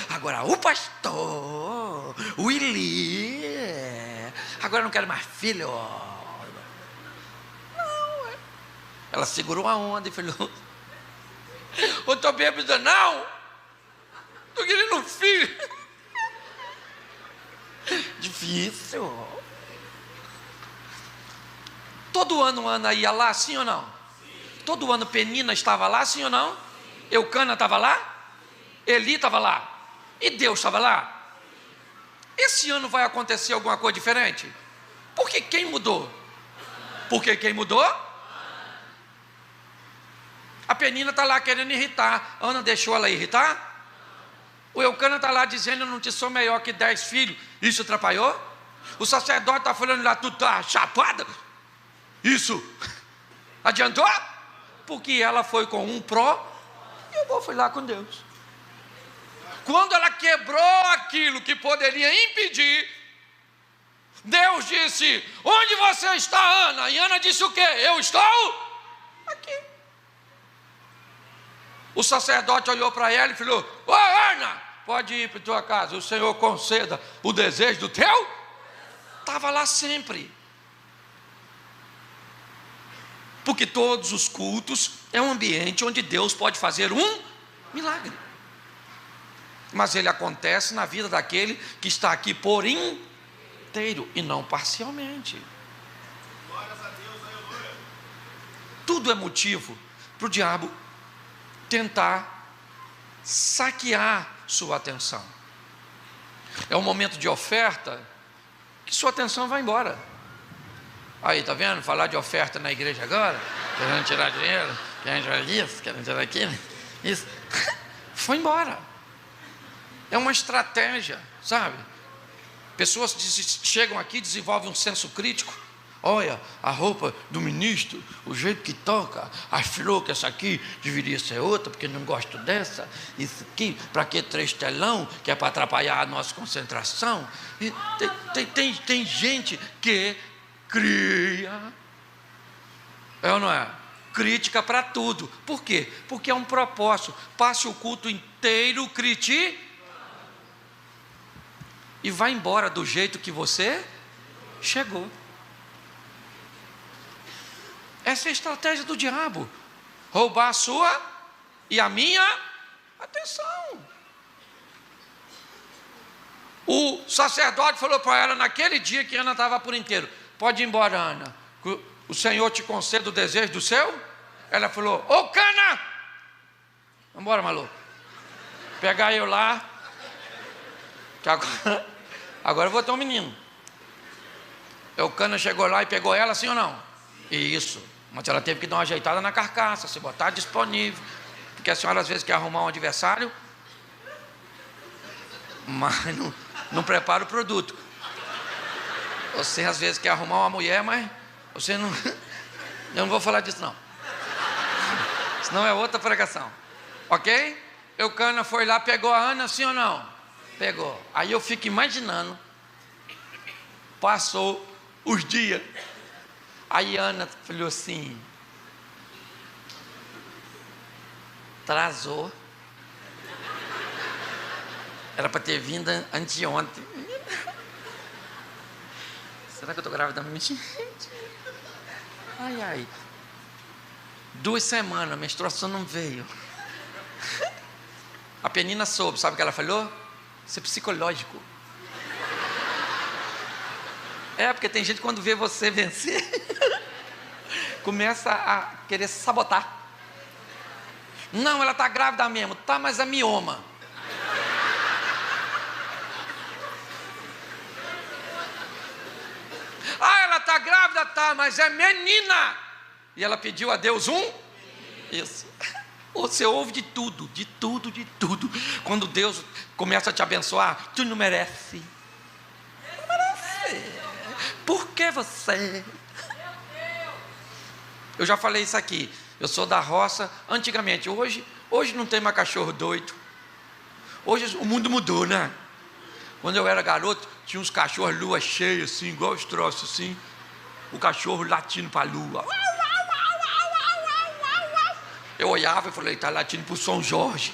Speaker 1: agora o pastor, o Eli, agora eu não quero mais filho. Não, ela segurou a onda e falou: eu estou bêbada, não, estou querendo um filho. Difícil. Todo ano Ana ia lá, sim ou não? Sim. Todo ano Penina estava lá, sim ou não? Eucana estava lá? Eli estava lá? E Deus estava lá? Esse ano vai acontecer alguma coisa diferente? Porque quem mudou? Porque quem mudou? A Penina está lá querendo irritar. Ana deixou ela irritar? O Eucana está lá dizendo: eu não te sou melhor que 10 filhos. Isso atrapalhou? O sacerdote está falando lá: tu está chapada? Isso adiantou? Porque ela foi com um pró e eu fui lá com Deus. Quando ela quebrou aquilo que poderia impedir, Deus disse: onde você está, Ana? E Ana disse o quê? Eu estou aqui. O sacerdote olhou para ela e falou: ô Ana, pode ir para a tua casa, o Senhor conceda o desejo do teu. Estava lá sempre. Porque todos os cultos é um ambiente onde Deus pode fazer um milagre. Mas ele acontece na vida daquele que está aqui por inteiro e não parcialmente. Tudo é motivo para o diabo tentar saquear sua atenção. É um momento de oferta que sua atenção vai embora. Aí, tá vendo? Falar de oferta na igreja agora, querendo tirar dinheiro, querendo tirar isso, querendo tirar aquilo, isso. Foi embora. É uma estratégia, sabe? Pessoas chegam aqui e desenvolvem um senso crítico. Olha, a roupa do ministro, o jeito que toca, a flor, que essa aqui deveria ser outra, porque não gosto dessa, isso aqui, para que 3 telão, que é para atrapalhar a nossa concentração. E tem gente que cria, é ou não é? crítica para tudo. Por quê? Porque é um propósito. Passe o culto inteiro criticando e vai embora do jeito que você chegou. Essa é a estratégia do diabo. Roubar a sua e a minha atenção. O sacerdote falou para ela naquele dia que Ana estava por inteiro: pode ir embora, Ana, o Senhor te concede o desejo do seu. Ela falou: ô Cana, vamos embora, maluco, pegar eu lá, que agora eu vou ter um menino. O Cana chegou lá e pegou ela, sim ou não? Isso, mas ela teve que dar uma ajeitada na carcaça, se botar disponível, porque a senhora às vezes quer arrumar um adversário, mas não prepara o produto. Você às vezes quer arrumar uma mulher, mas você não... Eu não vou falar disso não, senão é outra pregação, ok? Eucana foi lá, pegou a Ana, sim ou não? Pegou. Aí eu fico imaginando, passou os dias, aí Ana falou assim: atrasou, era para ter vindo anteontem. Será que eu estou grávida mesmo? Ai, ai. 2 semanas, a menstruação não veio. A Penina soube, sabe o que ela falou? Isso é psicológico. É, porque tem gente que quando vê você vencer, começa a querer sabotar. Não, ela está grávida mesmo. Tá, mas é mioma. Ah, ela está grávida, tá, mas é menina. E ela pediu a Deus isso. Você ouve de tudo, de tudo, de tudo. Quando Deus começa a te abençoar, tu não merece. Não merece. Por que você? Eu já falei isso aqui. Eu sou da roça antigamente. Hoje não tem mais cachorro doido. Hoje o mundo mudou, né? Quando eu era garoto, tinha uns cachorros lua cheia, assim, igual os troços, assim. O cachorro latindo para a lua. Eu olhava e falei: está latindo para o São Jorge.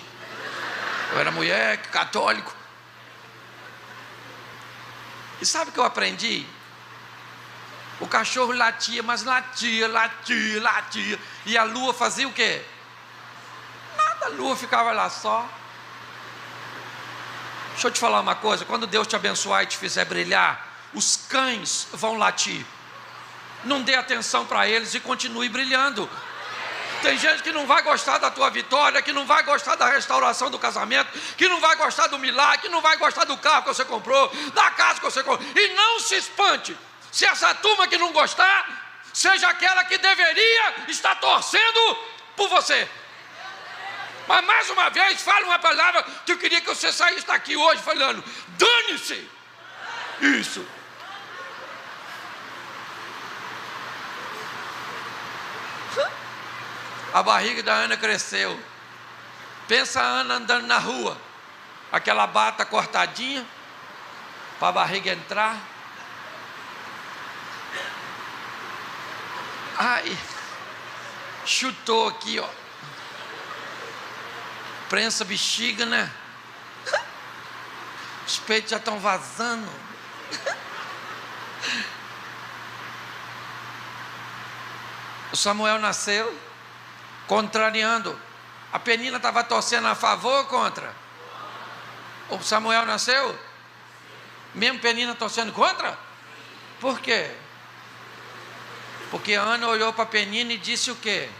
Speaker 1: Eu era mulher, católico. E sabe o que eu aprendi? O cachorro latia, mas latia. E a lua fazia o quê? Nada, a lua ficava lá só. Deixa eu te falar uma coisa: quando Deus te abençoar e te fizer brilhar, os cães vão latir. Não dê atenção para eles e continue brilhando. Tem gente que não vai gostar da tua vitória, que não vai gostar da restauração do casamento, que não vai gostar do milagre, que não vai gostar do carro que você comprou, da casa que você comprou. E não se espante se essa turma que não gostar seja aquela que deveria estar torcendo por você. Mas mais uma vez, fala uma palavra que eu queria que você saísse daqui hoje falando: dane-se. Isso. A barriga da Ana cresceu. Pensa a Ana andando na rua, aquela bata cortadinha, para a barriga entrar. Ai, chutou aqui, ó. Prensa bexiga, né? Os peitos já estão vazando. O Samuel nasceu contrariando. A Penina estava torcendo a favor ou contra? O Samuel nasceu? Mesmo Penina torcendo contra? Por quê? Porque a Ana olhou para a Penina e disse o quê?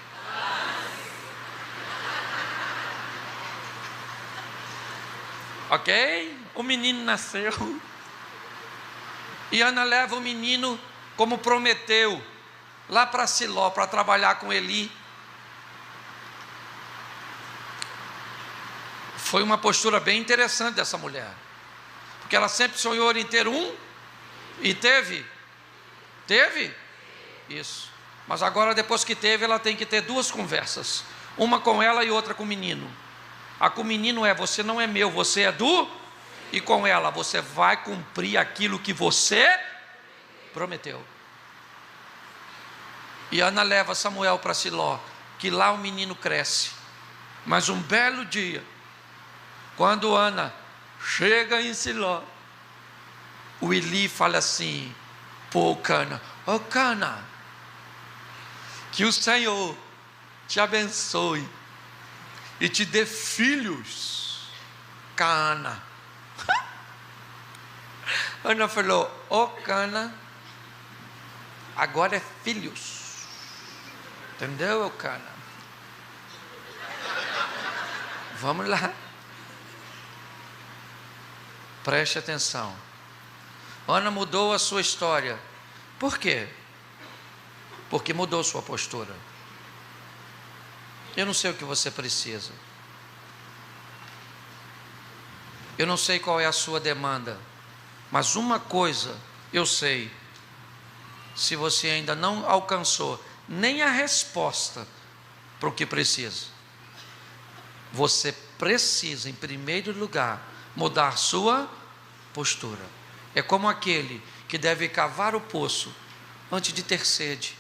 Speaker 1: Ok? O menino nasceu. E Ana leva o menino, como prometeu, lá para Siló, para trabalhar com Eli. Foi uma postura bem interessante dessa mulher, porque ela sempre sonhou em ter um, e teve isso, mas agora depois que teve, ela tem que ter 2 conversas, uma com ela e outra com o menino. A com o menino é: você não é meu, você é do, e com ela: você vai cumprir aquilo que você prometeu. E Ana leva Samuel para Siló, que lá o menino cresce. Mas um belo dia, quando Ana chega em Siló, o Eli fala assim: pô, Cana, ô Cana, que o Senhor te abençoe e te dê filhos, Cana. Ana falou: ô Cana, agora é filhos. Entendeu, Cana? Vamos lá. Preste atenção. Ana mudou a sua história. Por quê? Porque mudou sua postura. Eu não sei o que você precisa. Eu não sei qual é a sua demanda. Mas uma coisa eu sei: se você ainda não alcançou nem a resposta para o que precisa, você precisa, em primeiro lugar, mudar sua postura. É como aquele que deve cavar o poço antes de ter sede.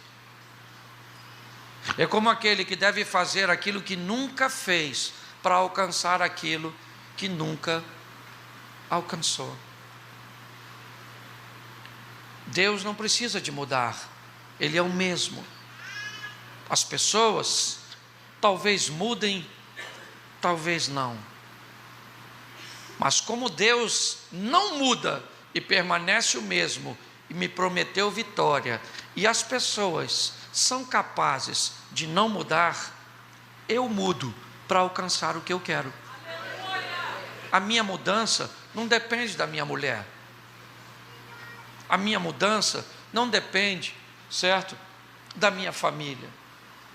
Speaker 1: É como aquele que deve fazer aquilo que nunca fez para alcançar aquilo que nunca alcançou. Deus não precisa de mudar, Ele é o mesmo. As pessoas talvez mudem, talvez não. Mas como Deus não muda e permanece o mesmo, e me prometeu vitória, e as pessoas são capazes de não mudar, eu mudo para alcançar o que eu quero. A minha mudança não depende da minha mulher. A minha mudança não depende, certo, da minha família.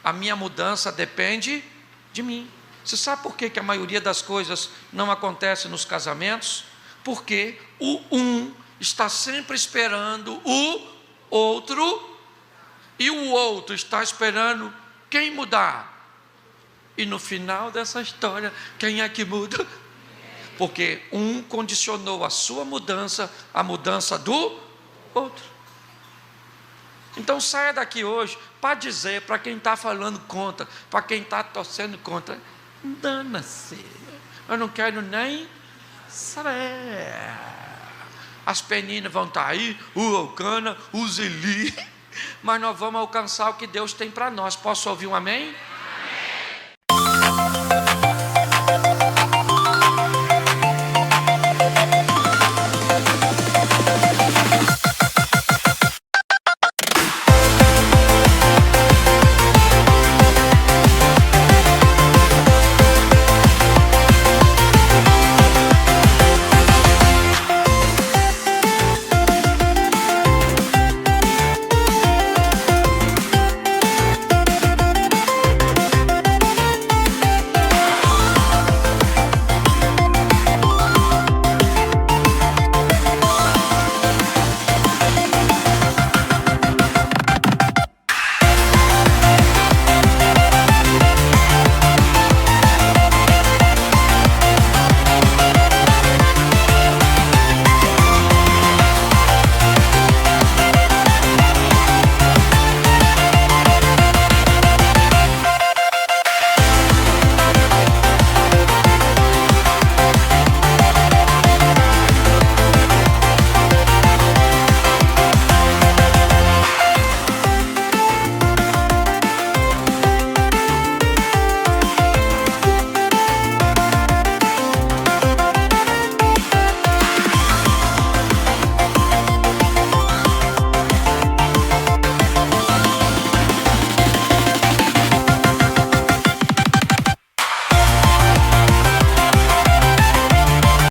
Speaker 1: A minha mudança depende de mim. Você sabe por que a maioria das coisas não acontece nos casamentos? Porque o um está sempre esperando o outro, e o outro está esperando quem mudar. E no final dessa história, quem é que muda? Porque um condicionou a sua mudança à mudança do outro. Então saia daqui hoje para dizer para quem está falando contra, para quem está torcendo contra: dana-se, eu não quero nem saber. As peninas vão estar aí, o Elcana, o Zeli, mas nós vamos alcançar o que Deus tem para nós. Posso ouvir um amém?